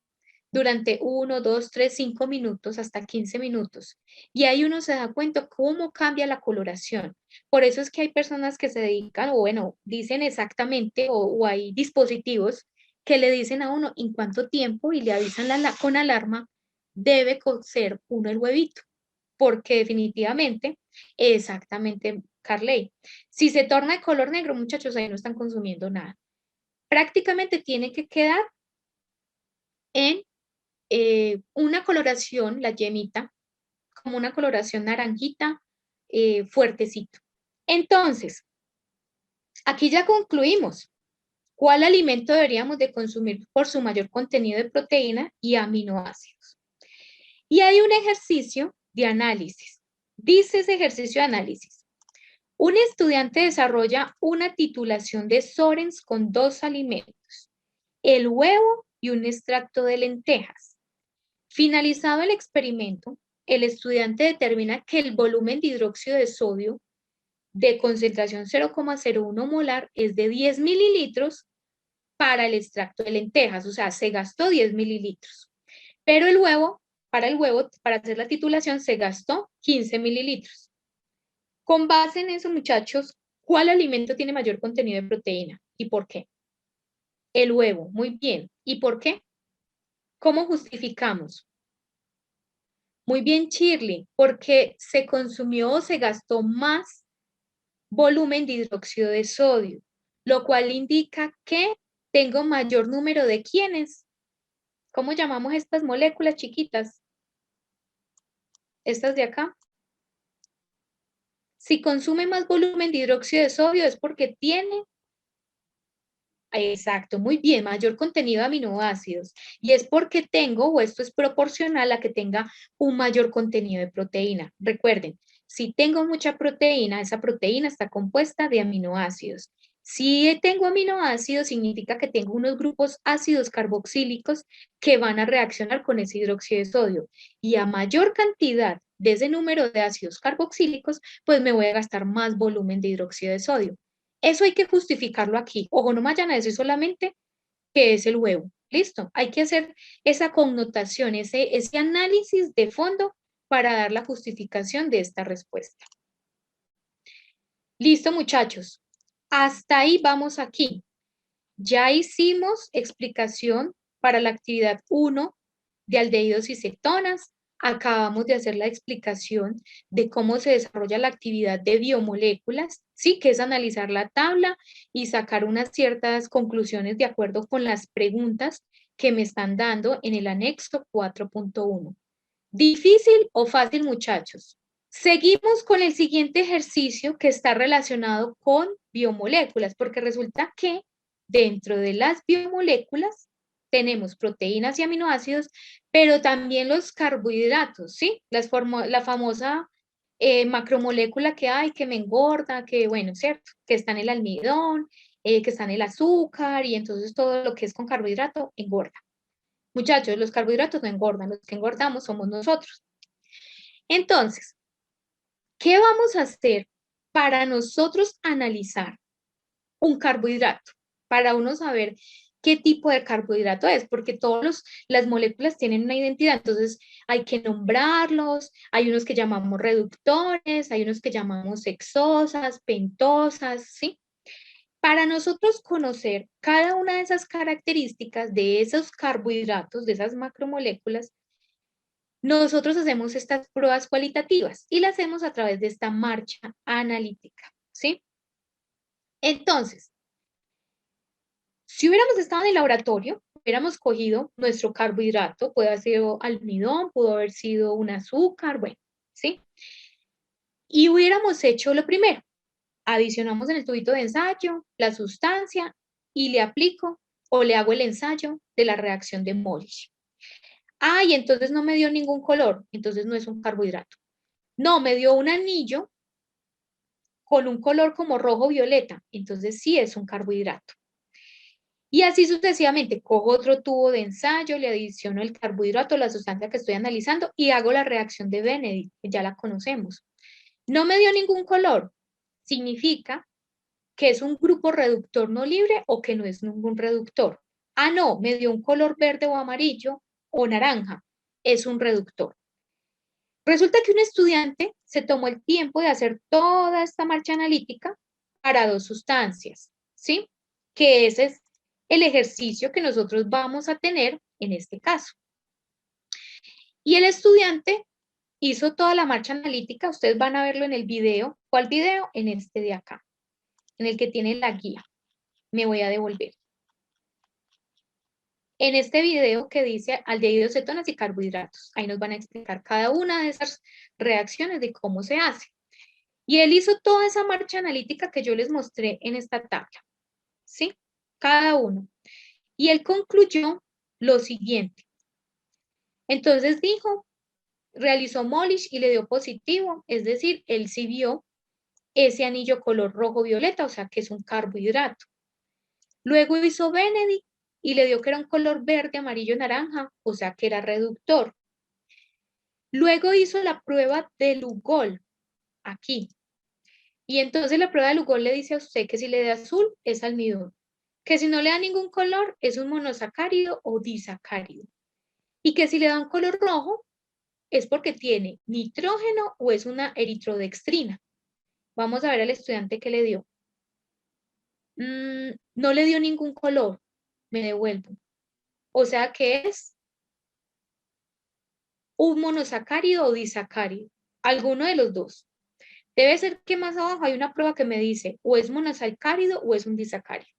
durante 1, 2, 3, 5 minutos hasta 15 minutos. Y ahí uno se da cuenta cómo cambia la coloración. Por eso es que hay personas que se dedican, o bueno, dicen exactamente, o hay dispositivos que le dicen a uno en cuánto tiempo y le avisan con alarma, debe cocer uno el huevito. Porque definitivamente, exactamente, Carley, si se torna de color negro, muchachos, ahí no están consumiendo nada. Prácticamente tiene que quedar en una coloración, la yemita, como una coloración naranjita, fuertecito. Entonces, aquí ya concluimos. ¿Cuál alimento deberíamos de consumir por su mayor contenido de proteína y aminoácidos? Y hay un ejercicio de análisis. Dice ese ejercicio de análisis. Un estudiante desarrolla una titulación de Sorens con 2 alimentos, el huevo y un extracto de lentejas. Finalizado el experimento, el estudiante determina que el volumen de hidróxido de sodio de concentración 0,01 molar es de 10 mililitros para el extracto de lentejas, o sea, se gastó 10 mililitros. Pero para hacer la titulación, se gastó 15 mililitros. Con base en eso, muchachos, ¿cuál alimento tiene mayor contenido de proteína y por qué? El huevo, muy bien. ¿Y por qué? ¿Cómo justificamos? Muy bien, Shirley, porque se consumió o se gastó más volumen de hidróxido de sodio, lo cual indica que tengo mayor número de ¿quiénes? ¿Cómo llamamos estas moléculas chiquitas? Estas de acá. Si consume más volumen de hidróxido de sodio es porque tiene, exacto, muy bien, mayor contenido de aminoácidos. Y es porque tengo, o esto es proporcional a que tenga un mayor contenido de proteína. Recuerden, si tengo mucha proteína, esa proteína está compuesta de aminoácidos. Si tengo aminoácidos, significa que tengo unos grupos ácidos carboxílicos que van a reaccionar con ese hidróxido de sodio. Y a mayor cantidad de ese número de ácidos carboxílicos, pues me voy a gastar más volumen de hidróxido de sodio. Eso hay que justificarlo aquí. Ojo, no me vayan a decir solamente que es el huevo. Listo, hay que hacer esa connotación, ese análisis de fondo para dar la justificación de esta respuesta. Listo, muchachos. Hasta ahí vamos aquí. Ya hicimos explicación para la actividad 1 de aldehídos y cetonas. Acabamos de hacer la explicación de cómo se desarrolla la actividad de biomoléculas, sí, que es analizar la tabla y sacar unas ciertas conclusiones de acuerdo con las preguntas que me están dando en el anexo 4.1. ¿Difícil o fácil, muchachos? Seguimos con el siguiente ejercicio que está relacionado con biomoléculas, porque resulta que dentro de las biomoléculas tenemos proteínas y aminoácidos, pero también los carbohidratos, ¿sí? La famosa macromolécula que hay, que me engorda, que bueno, ¿cierto? Que está en el almidón, que está en el azúcar, y entonces todo lo que es con carbohidrato engorda. Muchachos, los carbohidratos no engordan, los que engordamos somos nosotros. Entonces, ¿qué vamos a hacer para nosotros analizar un carbohidrato? Para uno saber qué tipo de carbohidrato es, porque todas las moléculas tienen una identidad, entonces hay que nombrarlos, hay unos que llamamos reductores, hay unos que llamamos hexosas, pentosas, ¿sí? Para nosotros conocer cada una de esas características de esos carbohidratos, de esas macromoléculas, nosotros hacemos estas pruebas cualitativas y las hacemos a través de esta marcha analítica, ¿sí? Entonces, si hubiéramos estado en el laboratorio, hubiéramos cogido nuestro carbohidrato, puede haber sido almidón, pudo haber sido un azúcar, bueno, ¿sí? Y hubiéramos hecho lo primero, adicionamos en el tubito de ensayo la sustancia y le aplico o le hago el ensayo de la reacción de Molich. Ah, y entonces no me dio ningún color, entonces no es un carbohidrato. No, me dio un anillo con un color como rojo violeta, entonces sí es un carbohidrato. Y así sucesivamente, cojo otro tubo de ensayo, le adiciono el carbohidrato, la sustancia que estoy analizando y hago la reacción de Benedict, que ya la conocemos. No me dio ningún color, significa que es un grupo reductor no libre o que no es ningún reductor. Ah, no, me dio un color verde o amarillo o naranja, es un reductor. Resulta que un estudiante se tomó el tiempo de hacer toda esta marcha analítica para dos sustancias, ¿sí? Que ese es el ejercicio que nosotros vamos a tener en este caso. Y el estudiante hizo toda la marcha analítica, ustedes van a verlo en el video. ¿Cuál video? En este de acá, en el que tiene la guía. Me voy a devolver. En este video que dice aldehídos, cetonas y carbohidratos. Ahí nos van a explicar cada una de esas reacciones de cómo se hace. Y él hizo toda esa marcha analítica que yo les mostré en esta tabla, ¿sí? Cada uno. Y él concluyó lo siguiente. Entonces dijo, realizó Molich y le dio positivo, es decir, él sí vio ese anillo color rojo-violeta, o sea que es un carbohidrato. Luego hizo Benedict y le dio que era un color verde, amarillo, naranja, o sea que era reductor. Luego hizo la prueba de Lugol, aquí. Y entonces la prueba de Lugol le dice a usted que si le da azul es almidón, que si no le da ningún color es un monosacárido o disacárido. Y que si le da un color rojo es porque tiene nitrógeno o es una eritrodextrina. Vamos a ver al estudiante qué le dio. No le dio ningún color, me devuelvo. O sea que es un monosacárido o disacárido, alguno de los dos. Debe ser que más abajo hay una prueba que me dice o es monosacárido o es un disacárido.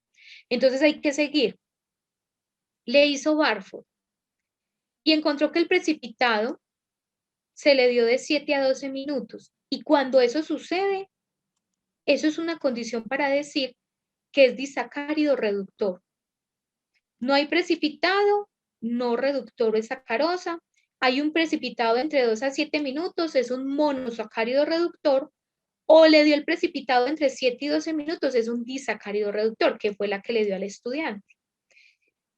Entonces hay que seguir. Le hizo Barford y encontró que el precipitado se le dio de 7 a 12 minutos. Y cuando eso sucede, eso es una condición para decir que es disacárido reductor. No hay precipitado, no reductor es sacarosa. Hay un precipitado entre 2 a 7 minutos, es un monosacárido reductor. O le dio el precipitado entre 7 y 12 minutos, es un disacárido reductor, que fue la que le dio al estudiante.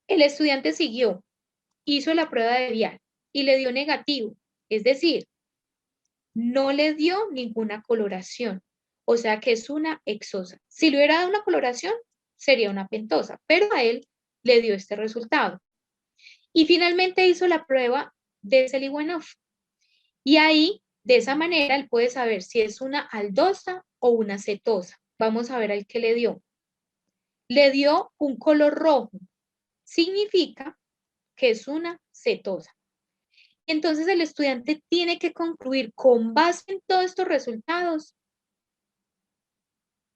El estudiante siguió, hizo la prueba de vial y le dio negativo, es decir, no le dio ninguna coloración, o sea que es una exosa. Si le hubiera dado una coloración, sería una pentosa, pero a él le dio este resultado. Y finalmente hizo la prueba de Seliwanov. Y ahí, de esa manera, él puede saber si es una aldosa o una cetosa. Vamos a ver al que le dio. Le dio un color rojo. Significa que es una cetosa. Entonces el estudiante tiene que concluir con base en todos estos resultados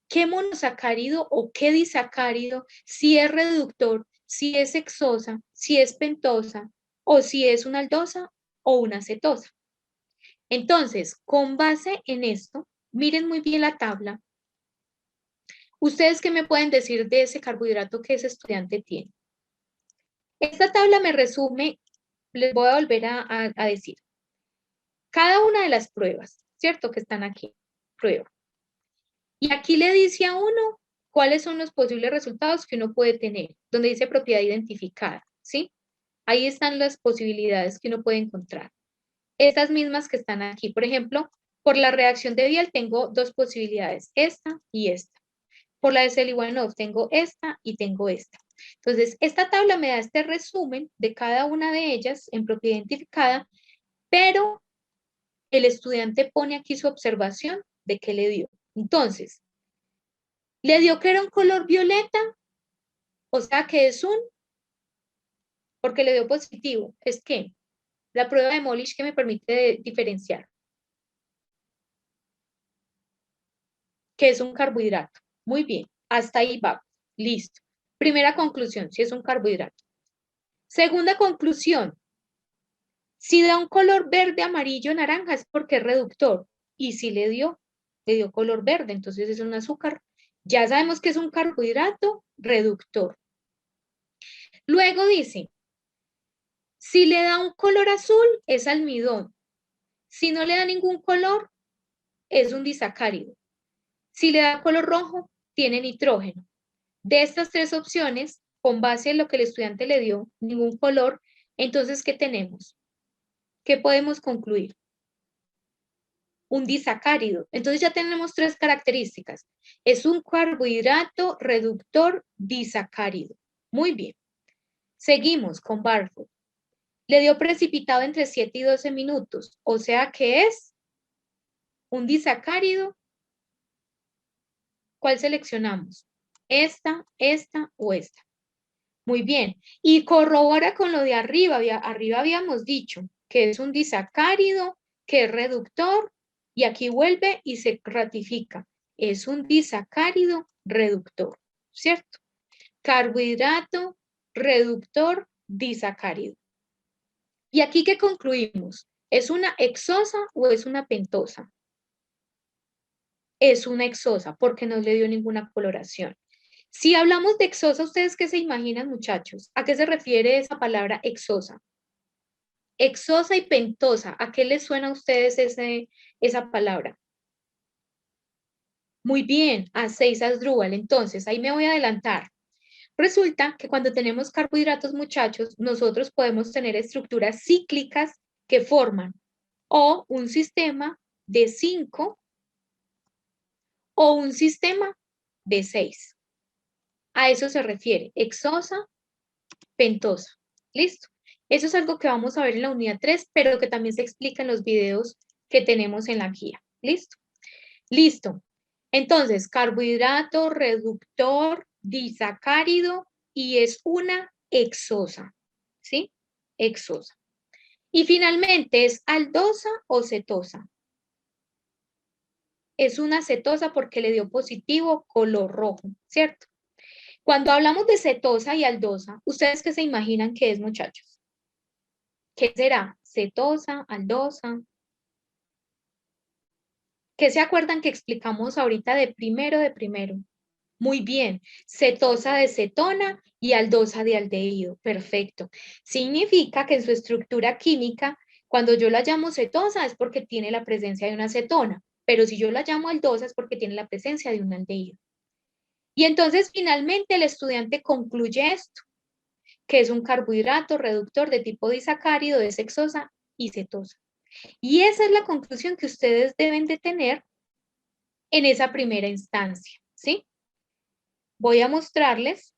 qué monosacárido o qué disacárido, si es reductor, si es exosa, si es pentosa o si es una aldosa o una cetosa. Entonces, con base en esto, miren muy bien la tabla. ¿Ustedes qué me pueden decir de ese carbohidrato que ese estudiante tiene? Esta tabla me resume, les voy a volver a decir, cada una de las pruebas, ¿cierto? Que están aquí, prueba. Y aquí le dice a uno cuáles son los posibles resultados que uno puede tener, donde dice propiedad identificada, ¿sí? Ahí están las posibilidades que uno puede encontrar. Estas mismas que están aquí, por ejemplo, por la reacción de Vial tengo dos posibilidades, esta y esta. Por la de Seliwanov tengo esta y tengo esta. Entonces, esta tabla me da este resumen de cada una de ellas en propiedad identificada, pero el estudiante pone aquí su observación de qué le dio. Entonces, le dio que era un color violeta, o sea que es un, porque le dio positivo, es que la prueba de Molish que me permite diferenciar, que es un carbohidrato. Muy bien, hasta ahí va, listo. Primera conclusión, si es un carbohidrato. Segunda conclusión, si da un color verde, amarillo, naranja es porque es reductor. Y si le dio color verde, entonces es un azúcar. Ya sabemos que es un carbohidrato reductor. Luego dice, si le da un color azul, es almidón. Si no le da ningún color, es un disacárido. Si le da color rojo, tiene nitrógeno. De estas tres opciones, con base en lo que el estudiante le dio, ningún color, entonces, ¿qué tenemos? ¿Qué podemos concluir? Un disacárido. Entonces ya tenemos tres características. Es un carbohidrato reductor disacárido. Muy bien. Seguimos con Barford. Le dio precipitado entre 7 y 12 minutos, o sea que es un disacárido. ¿Cuál seleccionamos? Esta o esta. Muy bien. Y corrobora con lo de arriba. Arriba habíamos dicho que es un disacárido, que es reductor, y aquí vuelve y se ratifica. Es un disacárido reductor, ¿cierto? Carbohidrato, reductor, disacárido. ¿Y aquí qué concluimos? ¿Es una exosa o es una pentosa? Es una exosa porque no le dio ninguna coloración. Si hablamos de exosa, ¿ustedes qué se imaginan, muchachos? ¿A qué se refiere esa palabra exosa? Exosa y pentosa, ¿a qué les suena a ustedes esa palabra? Muy bien, a 6 Asdrúbal. Entonces, ahí me voy a adelantar. Resulta que cuando tenemos carbohidratos, muchachos, nosotros podemos tener estructuras cíclicas que forman o un sistema de 5 o un sistema de 6. A eso se refiere, exosa, pentosa. ¿Listo? Eso es algo que vamos a ver en la unidad 3, pero que también se explica en los videos que tenemos en la guía. ¿Listo? Listo. Entonces, carbohidrato, reductor, disacárido y es una exosa. ¿Sí? Exosa. Y finalmente, ¿es aldosa o cetosa? Es una cetosa porque le dio positivo color rojo, ¿cierto? Cuando hablamos de cetosa y aldosa, ¿ustedes qué se imaginan que es, muchachos? ¿Qué será? ¿Cetosa, aldosa? ¿Qué se acuerdan que explicamos ahorita de primero de primero? Muy bien, cetosa de cetona y aldosa de aldehído. Perfecto. Significa que en su estructura química, cuando yo la llamo cetosa es porque tiene la presencia de una cetona, pero si yo la llamo aldosa es porque tiene la presencia de un aldehído. Y entonces finalmente el estudiante concluye esto, que es un carbohidrato reductor de tipo disacárido, de hexosa y cetosa. Y esa es la conclusión que ustedes deben de tener en esa primera instancia, ¿sí? Voy a mostrarles.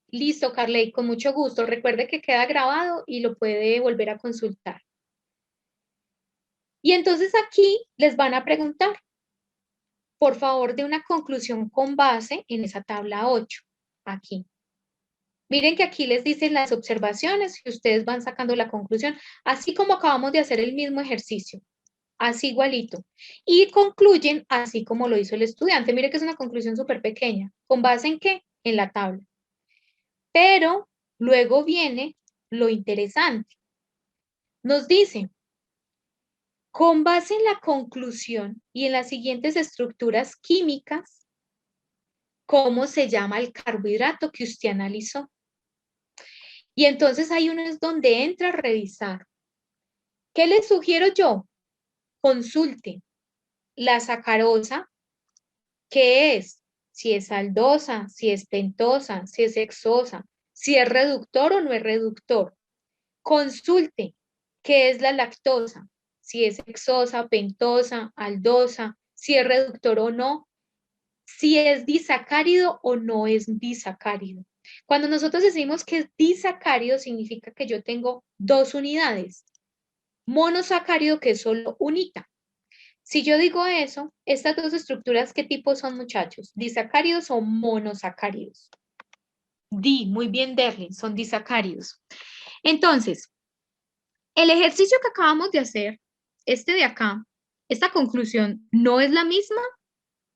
Listo, Carley, con mucho gusto. Recuerde que queda grabado y lo puede volver a consultar. Y entonces aquí les van a preguntar, por favor, de una conclusión con base en esa tabla 8, aquí. Miren que aquí les dicen las observaciones y ustedes van sacando la conclusión, así como acabamos de hacer el mismo ejercicio, así igualito. Y concluyen así como lo hizo el estudiante. Miren que es una conclusión súper pequeña. ¿Con base en qué? En la tabla. Pero luego viene lo interesante. Nos dice, con base en la conclusión y en las siguientes estructuras químicas, ¿cómo se llama el carbohidrato que usted analizó? Y entonces hay uno es donde entra a revisar. ¿Qué le sugiero yo? Consulte la sacarosa, ¿qué es? Si es aldosa, si es pentosa, si es hexosa, si es reductor o no es reductor. Consulte qué es la lactosa, si es hexosa, pentosa, aldosa, si es reductor o no, si es disacárido o no es disacárido. Cuando nosotros decimos que es disacárido, significa que yo tengo dos unidades. Monosacárido, que es solo unita. Si yo digo eso, estas dos estructuras, ¿qué tipo son, muchachos? ¿Disacáridos o monosacáridos? Muy bien, Derlin, son disacáridos. Entonces, el ejercicio que acabamos de hacer, este de acá, esta conclusión no es la misma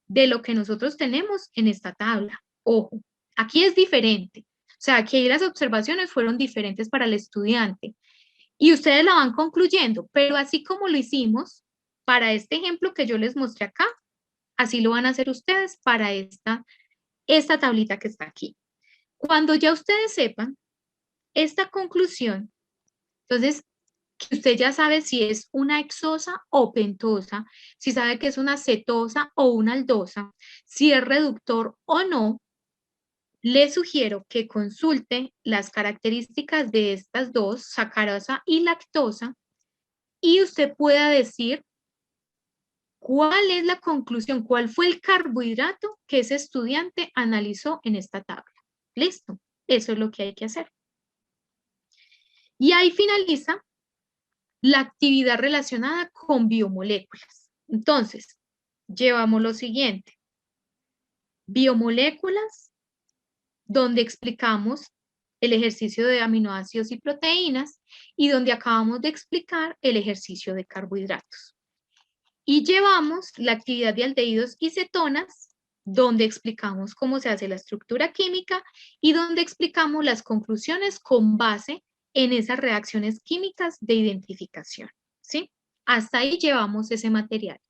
de lo que nosotros tenemos en esta tabla. Ojo, aquí es diferente. O sea, aquí las observaciones fueron diferentes para el estudiante y ustedes la van concluyendo, pero así como lo hicimos para este ejemplo que yo les mostré acá, así lo van a hacer ustedes para esta tablita que está aquí. Cuando ya ustedes sepan esta conclusión, entonces que usted ya sabe si es una hexosa o pentosa, si sabe que es una cetosa o una aldosa, si es reductor o no, le sugiero que consulte las características de estas dos, sacarosa y lactosa, y usted pueda decir cuál es la conclusión, cuál fue el carbohidrato que ese estudiante analizó en esta tabla. Listo, eso es lo que hay que hacer. Y ahí finaliza la actividad relacionada con biomoléculas. Entonces, llevamos lo siguiente. Biomoléculas, donde explicamos el ejercicio de aminoácidos y proteínas y donde acabamos de explicar el ejercicio de carbohidratos. Y llevamos la actividad de aldehídos y cetonas, donde explicamos cómo se hace la estructura química y donde explicamos las conclusiones con base en esas reacciones químicas de identificación, ¿sí? Hasta ahí llevamos ese material.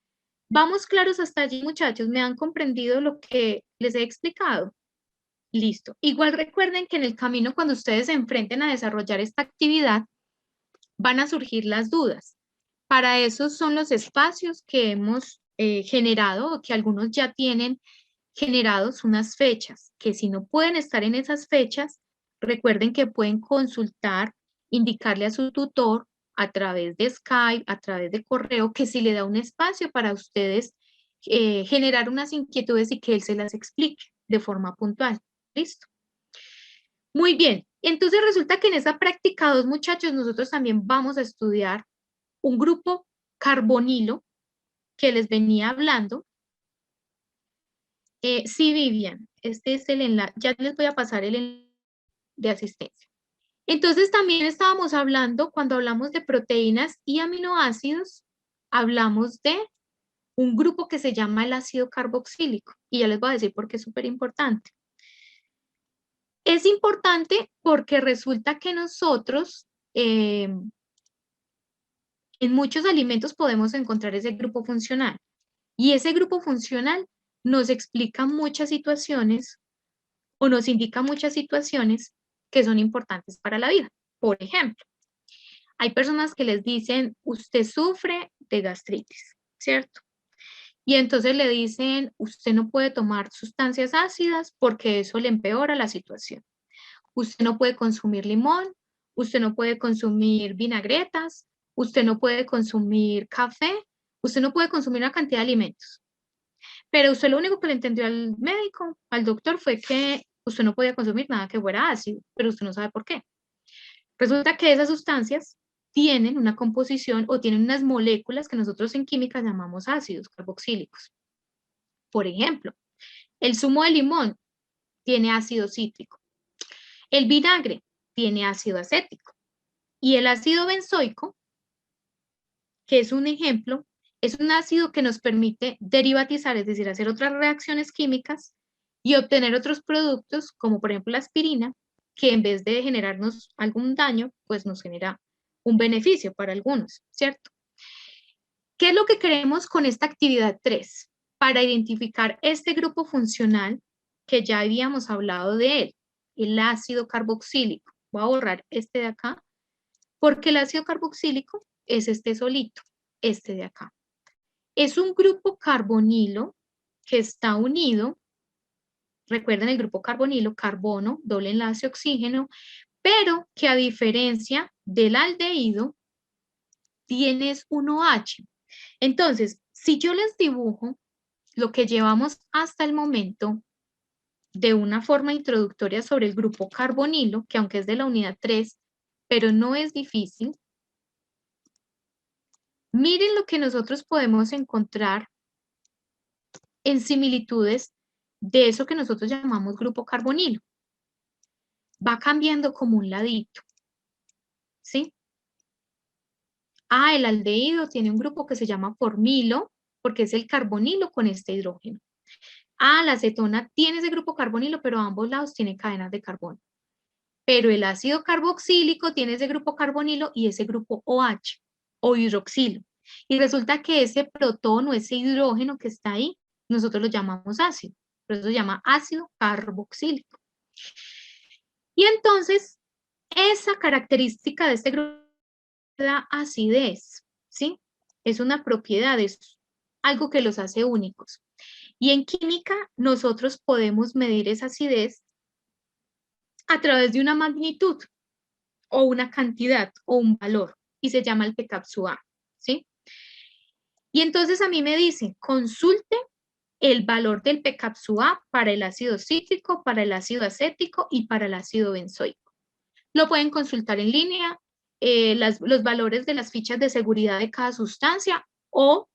¿Vamos claros hasta allí, muchachos? ¿Me han comprendido lo que les he explicado? Listo. Igual recuerden que en el camino, cuando ustedes se enfrenten a desarrollar esta actividad, van a surgir las dudas. Para eso son los espacios que hemos generado o que algunos ya tienen generados unas fechas, que si no pueden estar en esas fechas, recuerden que pueden consultar, indicarle a su tutor a través de Skype, a través de correo, que si le da un espacio para ustedes generar unas inquietudes y que él se las explique de forma puntual. ¿Listo? Muy bien. Entonces resulta que en esa práctica 2, muchachos, nosotros también vamos a estudiar un grupo carbonilo que les venía hablando. Sí, Vivian, este es el enlace, ya les voy a pasar el enlace de asistencia. Entonces también estábamos hablando, cuando hablamos de proteínas y aminoácidos, hablamos de un grupo que se llama el ácido carboxílico. Y ya les voy a decir por qué es súper importante. Es importante porque resulta que nosotros en muchos alimentos podemos encontrar ese grupo funcional. Y ese grupo funcional nos explica muchas situaciones o nos indica muchas situaciones que son importantes para la vida. Por ejemplo, hay personas que les dicen, usted sufre de gastritis, ¿cierto? Y entonces le dicen, usted no puede tomar sustancias ácidas porque eso le empeora la situación. Usted no puede consumir limón, usted no puede consumir vinagretas, usted no puede consumir café, usted no puede consumir una cantidad de alimentos. Pero usted lo único que le entendió al médico, al doctor, fue que usted no podía consumir nada que fuera ácido, pero usted no sabe por qué. Resulta que esas sustancias tienen una composición o tienen unas moléculas que nosotros en química llamamos ácidos carboxílicos. Por ejemplo, el zumo de limón tiene ácido cítrico. El vinagre tiene ácido acético. Y el ácido benzoico, que es un ejemplo, es un ácido que nos permite derivatizar, es decir, hacer otras reacciones químicas y obtener otros productos, como por ejemplo la aspirina, que en vez de generarnos algún daño, pues nos genera un beneficio para algunos, ¿cierto? ¿Qué es lo que queremos con esta actividad 3? Para identificar este grupo funcional que ya habíamos hablado de él, el ácido carboxílico. Voy a borrar este de acá, porque el ácido carboxílico es este solito, este de acá. Es un grupo carbonilo que está unido, recuerden el grupo carbonilo, carbono, doble enlace, oxígeno, pero que a diferencia del aldehído, tienes un OH. Entonces, si yo les dibujo lo que llevamos hasta el momento de una forma introductoria sobre el grupo carbonilo, que aunque es de la unidad 3, pero no es difícil, miren lo que nosotros podemos encontrar en similitudes de eso que nosotros llamamos grupo carbonilo. Va cambiando como un ladito, ¿sí? El aldehído tiene un grupo que se llama formilo, porque es el carbonilo con este hidrógeno. La acetona tiene ese grupo carbonilo, pero a ambos lados tiene cadenas de carbono. Pero el ácido carboxílico tiene ese grupo carbonilo y ese grupo OH o hidroxilo. Y resulta que ese protono, ese hidrógeno que está ahí, nosotros lo llamamos ácido. Por eso se llama ácido carboxílico. Y entonces, esa característica de este grupo es la acidez, ¿sí? Es una propiedad, es algo que los hace únicos. Y en química, nosotros podemos medir esa acidez a través de una magnitud o una cantidad o un valor y se llama el pKa, ¿sí? Y entonces a mí me dice, consulte el valor del pKa para el ácido cítrico, para el ácido acético y para el ácido benzoico. Lo pueden consultar en línea, los valores de las fichas de seguridad de cada sustancia o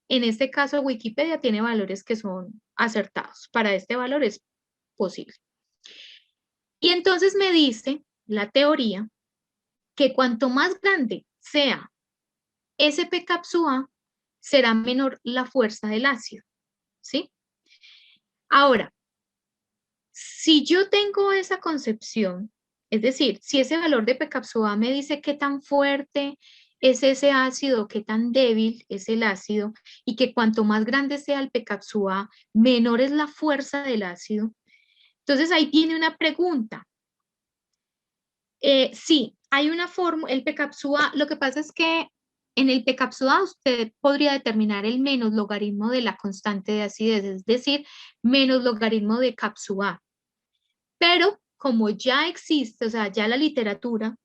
en este caso Wikipedia tiene valores que son acertados. Para este valor es posible. Y entonces me dice la teoría que cuanto más grande sea ese pKa, será menor la fuerza del ácido, ¿sí? Ahora, si yo tengo esa concepción, es decir, si ese valor de pKa me dice qué tan fuerte es ese ácido, qué tan débil es el ácido, y que cuanto más grande sea el pKa, menor es la fuerza del ácido, entonces ahí tiene una pregunta. Sí, hay una fórmula, el pKa, lo que pasa es que en el pKa usted podría determinar el menos logaritmo de la constante de acidez, es decir, menos logaritmo de Kapsua. Pero como ya existe, o sea, ya la literatura,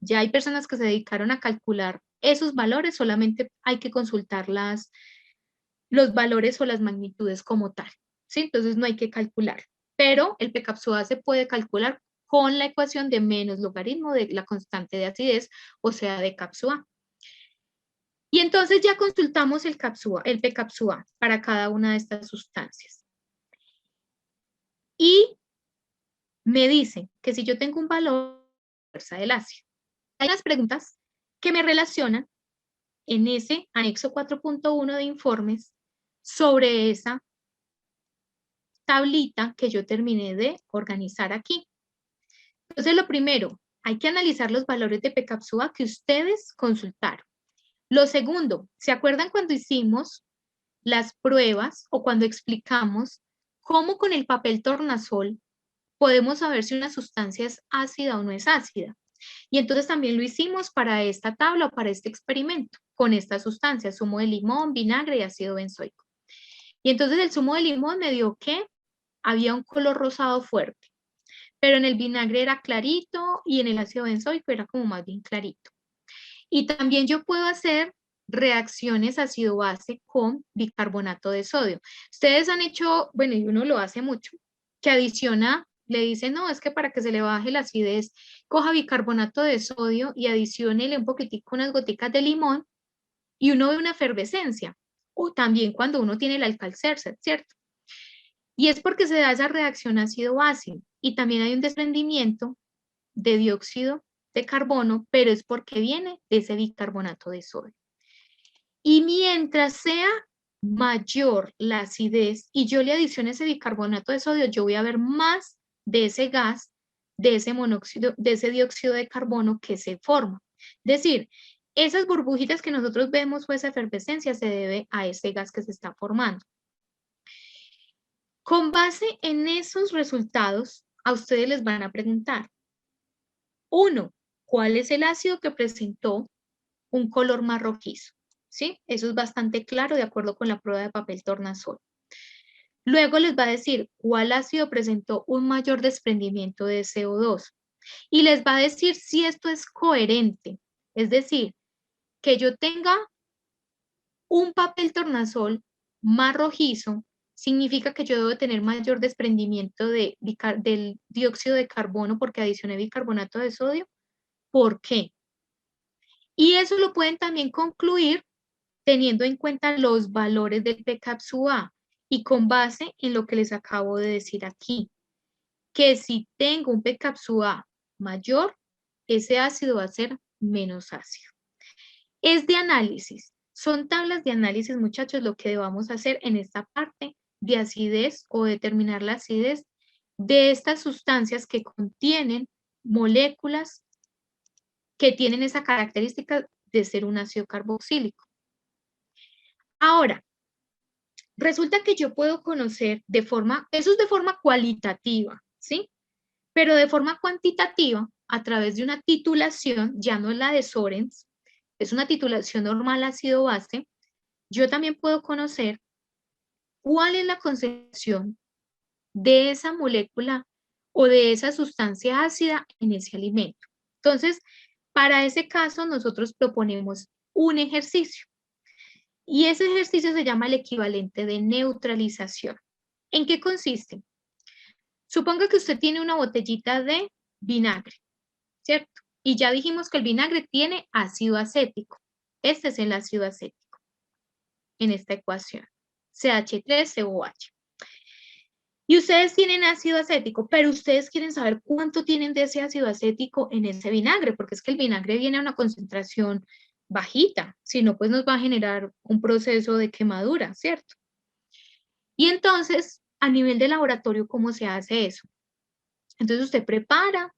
ya hay personas que se dedicaron a calcular esos valores, solamente hay que consultar los valores o las magnitudes como tal, ¿sí? Entonces no hay que calcular. Pero el pKa se puede calcular con la ecuación de menos logaritmo de la constante de acidez, o sea, de Kapsua. Y entonces ya consultamos el pKa para cada una de estas sustancias. Y me dice que si yo tengo un valor fuerza del ácido. Hay unas preguntas que me relacionan en ese anexo 4.1 de informes sobre esa tablita que yo terminé de organizar aquí. Entonces, lo primero, hay que analizar los valores de pCAPSUA que ustedes consultaron. Lo segundo, ¿se acuerdan cuando hicimos las pruebas o cuando explicamos cómo con el papel tornasol podemos saber si una sustancia es ácida o no es ácida? Y entonces también lo hicimos para esta tabla o para este experimento, con estas sustancias, zumo de limón, vinagre y ácido benzoico. Y entonces el zumo de limón me dio que había un color rosado fuerte, pero en el vinagre era clarito y en el ácido benzoico era como más bien clarito. Y también yo puedo hacer reacciones ácido-base con bicarbonato de sodio. Ustedes han hecho, bueno, y uno lo hace mucho, que adiciona, le dice, no, es que para que se le baje la acidez, coja bicarbonato de sodio y adiciónele un poquitico, unas goticas de limón, y uno ve una efervescencia. O también cuando uno tiene el Alka-Seltzer, ¿cierto? Y es porque se da esa reacción ácido-base. Y también hay un desprendimiento de dióxido de carbono, pero es porque viene de ese bicarbonato de sodio. Y mientras sea mayor la acidez y yo le adiciono ese bicarbonato de sodio, yo voy a ver más de ese gas, de ese monóxido, de ese dióxido de carbono que se forma. Es decir, esas burbujitas que nosotros vemos o esa efervescencia se debe a ese gas que se está formando. Con base en esos resultados, a ustedes les van a preguntar, 1, ¿cuál es el ácido que presentó un color más rojizo? ¿Sí? Eso es bastante claro de acuerdo con la prueba de papel tornasol. Luego les va a decir cuál ácido presentó un mayor desprendimiento de CO2 y les va a decir si esto es coherente, es decir, que yo tenga un papel tornasol más rojizo significa que yo debo tener mayor desprendimiento del dióxido de carbono porque adicioné bicarbonato de sodio. ¿Por qué? Y eso lo pueden también concluir teniendo en cuenta los valores del pCAPSUA y con base en lo que les acabo de decir aquí, que si tengo un pCAPSUA mayor, ese ácido va a ser menos ácido. Es de análisis, son tablas de análisis, muchachos, lo que debamos hacer en esta parte de acidez o determinar la acidez de estas sustancias que contienen moléculas que tienen esa característica de ser un ácido carboxílico. Ahora, resulta que yo puedo conocer de forma, eso es de forma cualitativa, ¿sí? Pero de forma cuantitativa, a través de una titulación, ya no es la de Sorens, es una titulación normal ácido-base, yo también puedo conocer cuál es la concentración de esa molécula o de esa sustancia ácida en ese alimento. Entonces, para ese caso, nosotros proponemos un ejercicio. Y ese ejercicio se llama el equivalente de neutralización. ¿En qué consiste? Suponga que usted tiene una botellita de vinagre, ¿cierto? Y ya dijimos que el vinagre tiene ácido acético. Este es el ácido acético en esta ecuación, CH3COH. Y ustedes tienen ácido acético, pero ustedes quieren saber cuánto tienen de ese ácido acético en ese vinagre, porque es que el vinagre viene a una concentración bajita, si no, pues nos va a generar un proceso de quemadura, ¿cierto? Y entonces, a nivel de laboratorio, ¿cómo se hace eso? Entonces usted prepara,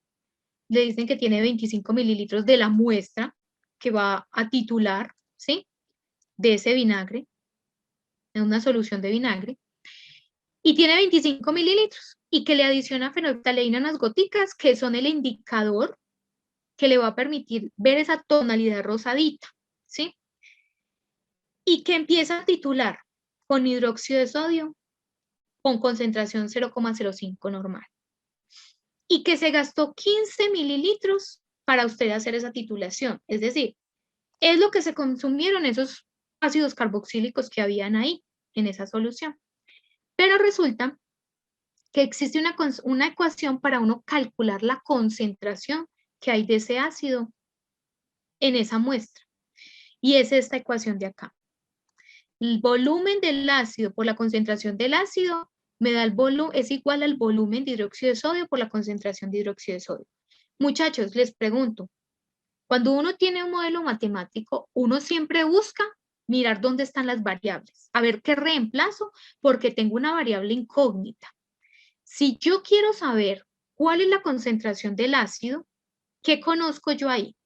le dicen que tiene 25 mililitros de la muestra que va a titular, ¿sí? De ese vinagre, en una solución de vinagre, y tiene 25 mililitros, y que le adiciona fenolftaleína unas goticas que son el indicador que le va a permitir ver esa tonalidad rosadita, ¿sí? Y que empieza a titular con hidróxido de sodio con concentración 0,05 normal. Y que se gastó 15 mililitros para usted hacer esa titulación. Es decir, es lo que se consumieron esos ácidos carboxílicos que habían ahí en esa solución. Pero resulta que existe una ecuación para uno calcular la concentración que hay de ese ácido en esa muestra. Y es esta ecuación de acá. El volumen del ácido por la concentración del ácido me da el volumen, es igual al volumen de hidróxido de sodio por la concentración de hidróxido de sodio. Muchachos, les pregunto, cuando uno tiene un modelo matemático, uno siempre busca mirar dónde están las variables, a ver qué reemplazo, porque tengo una variable incógnita. Si yo quiero saber cuál es la concentración del ácido, ¿qué conozco yo ahí?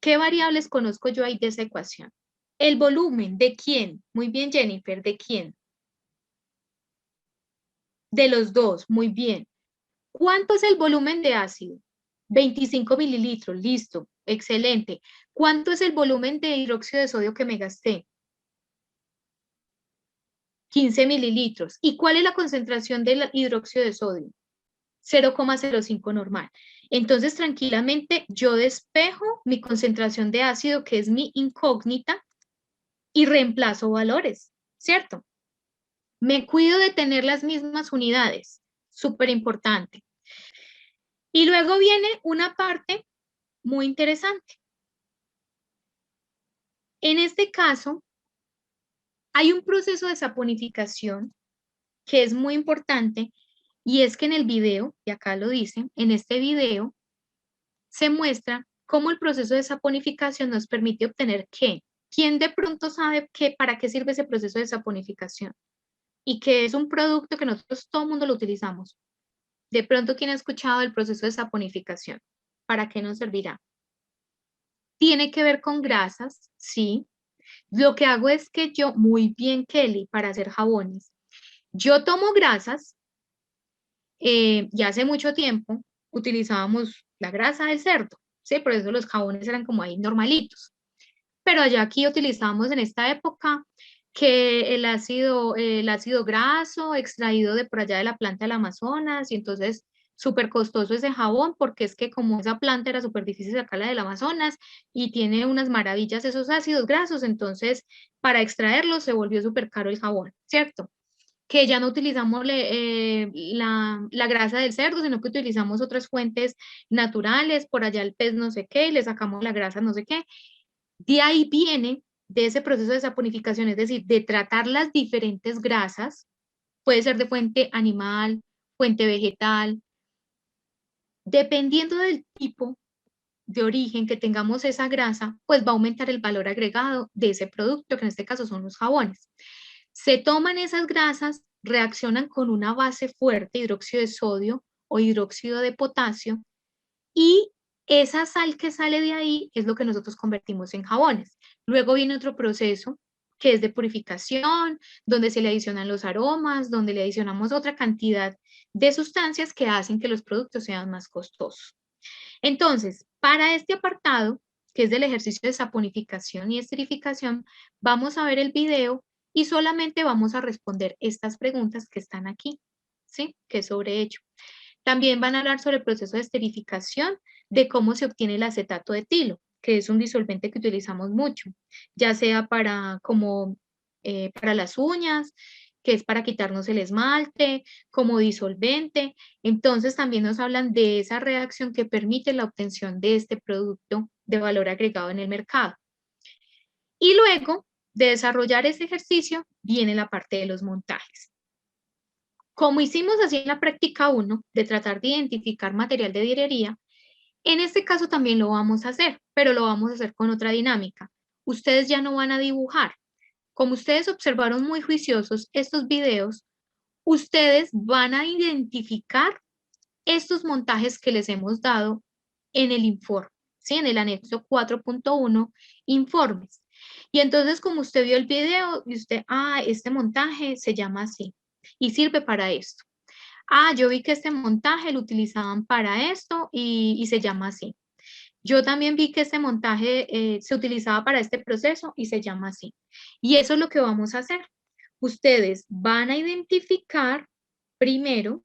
¿Qué variables conozco yo ahí de esa ecuación? El volumen, ¿de quién? Muy bien, Jennifer, ¿de quién? De los dos, muy bien. ¿Cuánto es el volumen de ácido? 25 mililitros, listo, excelente. ¿Cuánto es el volumen de hidróxido de sodio que me gasté? 15 mililitros. ¿Y cuál es la concentración del hidróxido de sodio? 0,05 normal. Entonces, tranquilamente, yo despejo mi concentración de ácido, que es mi incógnita, y reemplazo valores, ¿cierto? Me cuido de tener las mismas unidades, súper importante. Y luego viene una parte muy interesante. En este caso, hay un proceso de saponificación que es muy importante y es que en el video, y acá lo dicen, en este video se muestra cómo el proceso de saponificación nos permite obtener qué. ¿Quién de pronto sabe para qué sirve ese proceso de saponificación? Y que es un producto que nosotros todo el mundo lo utilizamos. De pronto, ¿quién ha escuchado el proceso de saponificación? ¿Para qué nos servirá? Tiene que ver con grasas, sí. Lo que hago es que yo, muy bien, Kelly, para hacer jabones, yo tomo grasas, y hace mucho tiempo utilizábamos la grasa del cerdo, ¿sí? Por eso los jabones eran como ahí normalitos. Pero allá aquí utilizamos en esta época que el ácido graso extraído de por allá de la planta del Amazonas, y entonces súper costoso ese jabón, porque es que como esa planta era súper difícil sacarla del Amazonas y tiene unas maravillas esos ácidos grasos, entonces para extraerlos se volvió súper caro el jabón, ¿cierto? Que ya no utilizamos la grasa del cerdo, sino que utilizamos otras fuentes naturales, por allá el pez no sé qué, y le sacamos la grasa no sé qué. De ahí viene, de ese proceso de saponificación, es decir, de tratar las diferentes grasas, puede ser de fuente animal, fuente vegetal, dependiendo del tipo de origen que tengamos esa grasa, pues va a aumentar el valor agregado de ese producto, que en este caso son los jabones. Se toman esas grasas, reaccionan con una base fuerte, hidróxido de sodio o hidróxido de potasio, y esa sal que sale de ahí es lo que nosotros convertimos en jabones. Luego viene otro proceso que es de purificación, donde se le adicionan los aromas, donde le adicionamos otra cantidad de sustancias que hacen que los productos sean más costosos. Entonces, para este apartado, que es del ejercicio de saponificación y esterificación, vamos a ver el video y solamente vamos a responder estas preguntas que están aquí, ¿sí? Que es sobre ello. También van a hablar sobre el proceso de esterificación, de cómo se obtiene el acetato de etilo, que es un disolvente que utilizamos mucho, ya sea para las uñas, que es para quitarnos el esmalte, como disolvente. Entonces también nos hablan de esa reacción que permite la obtención de este producto de valor agregado en el mercado. Y luego de desarrollar ese ejercicio viene la parte de los montajes. Como hicimos así en la práctica 1, de tratar de identificar material de direría, en este caso también lo vamos a hacer, pero lo vamos a hacer con otra dinámica. Ustedes ya no van a dibujar. Como ustedes observaron muy juiciosos estos videos, ustedes van a identificar estos montajes que les hemos dado en el informe, ¿sí? En el anexo 4.1, informes. Y entonces, como usted vio el video, y usted, este montaje se llama así y sirve para esto. Yo vi que este montaje lo utilizaban para esto y se llama así. Yo también vi que este montaje se utilizaba para este proceso y se llama así. Y eso es lo que vamos a hacer. Ustedes van a identificar primero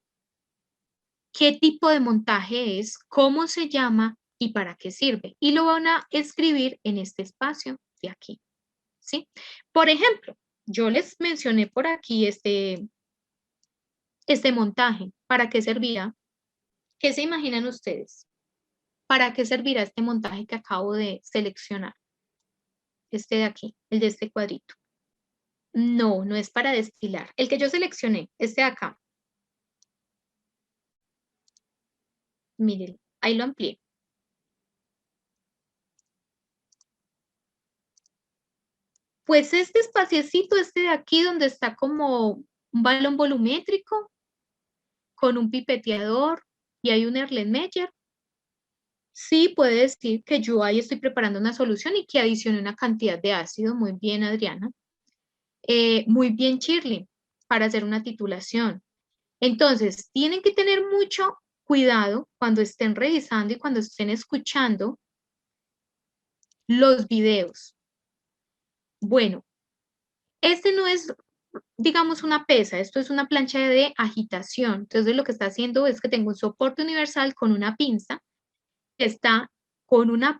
qué tipo de montaje es, cómo se llama y para qué sirve. Y lo van a escribir en este espacio de aquí, ¿sí? Por ejemplo, yo les mencioné por aquí este montaje. ¿Para qué servirá? ¿Qué se imaginan ustedes? ¿Para qué servirá este montaje que acabo de seleccionar? Este de aquí, el de este cuadrito. No, no es para destilar. El que yo seleccioné, este de acá. Miren, ahí lo amplié. Pues este espaciecito, este de aquí, donde está como un balón volumétrico con un pipeteador y hay un Erlenmeyer, sí puede decir que yo ahí estoy preparando una solución y que adicione una cantidad de ácido. Muy bien, Adriana. Muy bien, Shirley, para hacer una titulación. Entonces, tienen que tener mucho cuidado cuando estén revisando y cuando estén escuchando los videos. Bueno, este no es, digamos, una pesa, esto es una plancha de agitación. Entonces, lo que está haciendo es que tengo un soporte universal con una pinza que está con una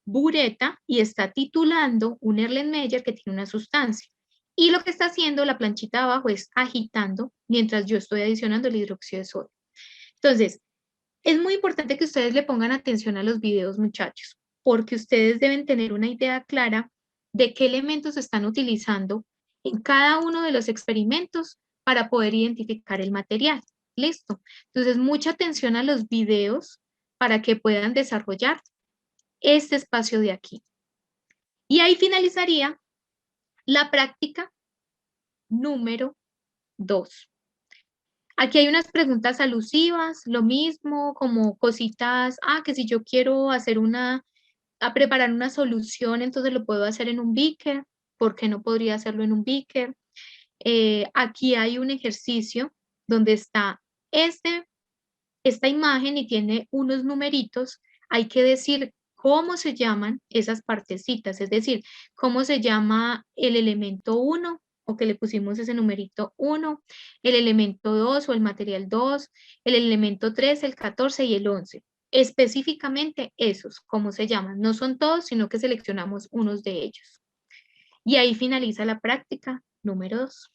bureta y está titulando un Erlenmeyer que tiene una sustancia. Y lo que está haciendo la planchita de abajo es agitando mientras yo estoy adicionando el hidróxido de sodio. Entonces, es muy importante que ustedes le pongan atención a los videos, muchachos, porque ustedes deben tener una idea clara de qué elementos están utilizando en cada uno de los experimentos para poder identificar el material. ¿Listo? Entonces, mucha atención a los videos para que puedan desarrollar este espacio de aquí. Y ahí finalizaría la práctica número 2. Aquí hay unas preguntas alusivas, lo mismo, como cositas, que si yo quiero hacer preparar una solución, entonces lo puedo hacer en un beaker, ¿por qué no podría hacerlo en un beaker? Aquí hay un ejercicio donde está esta imagen y tiene unos numeritos, hay que decir cómo se llaman esas partecitas, es decir, cómo se llama el elemento 1 o que le pusimos ese numerito 1, el elemento 2 o el material 2, el elemento 3, el 14 y el 11. Específicamente esos, cómo se llaman. No son todos, sino que seleccionamos unos de ellos. Y ahí finaliza la práctica número 2.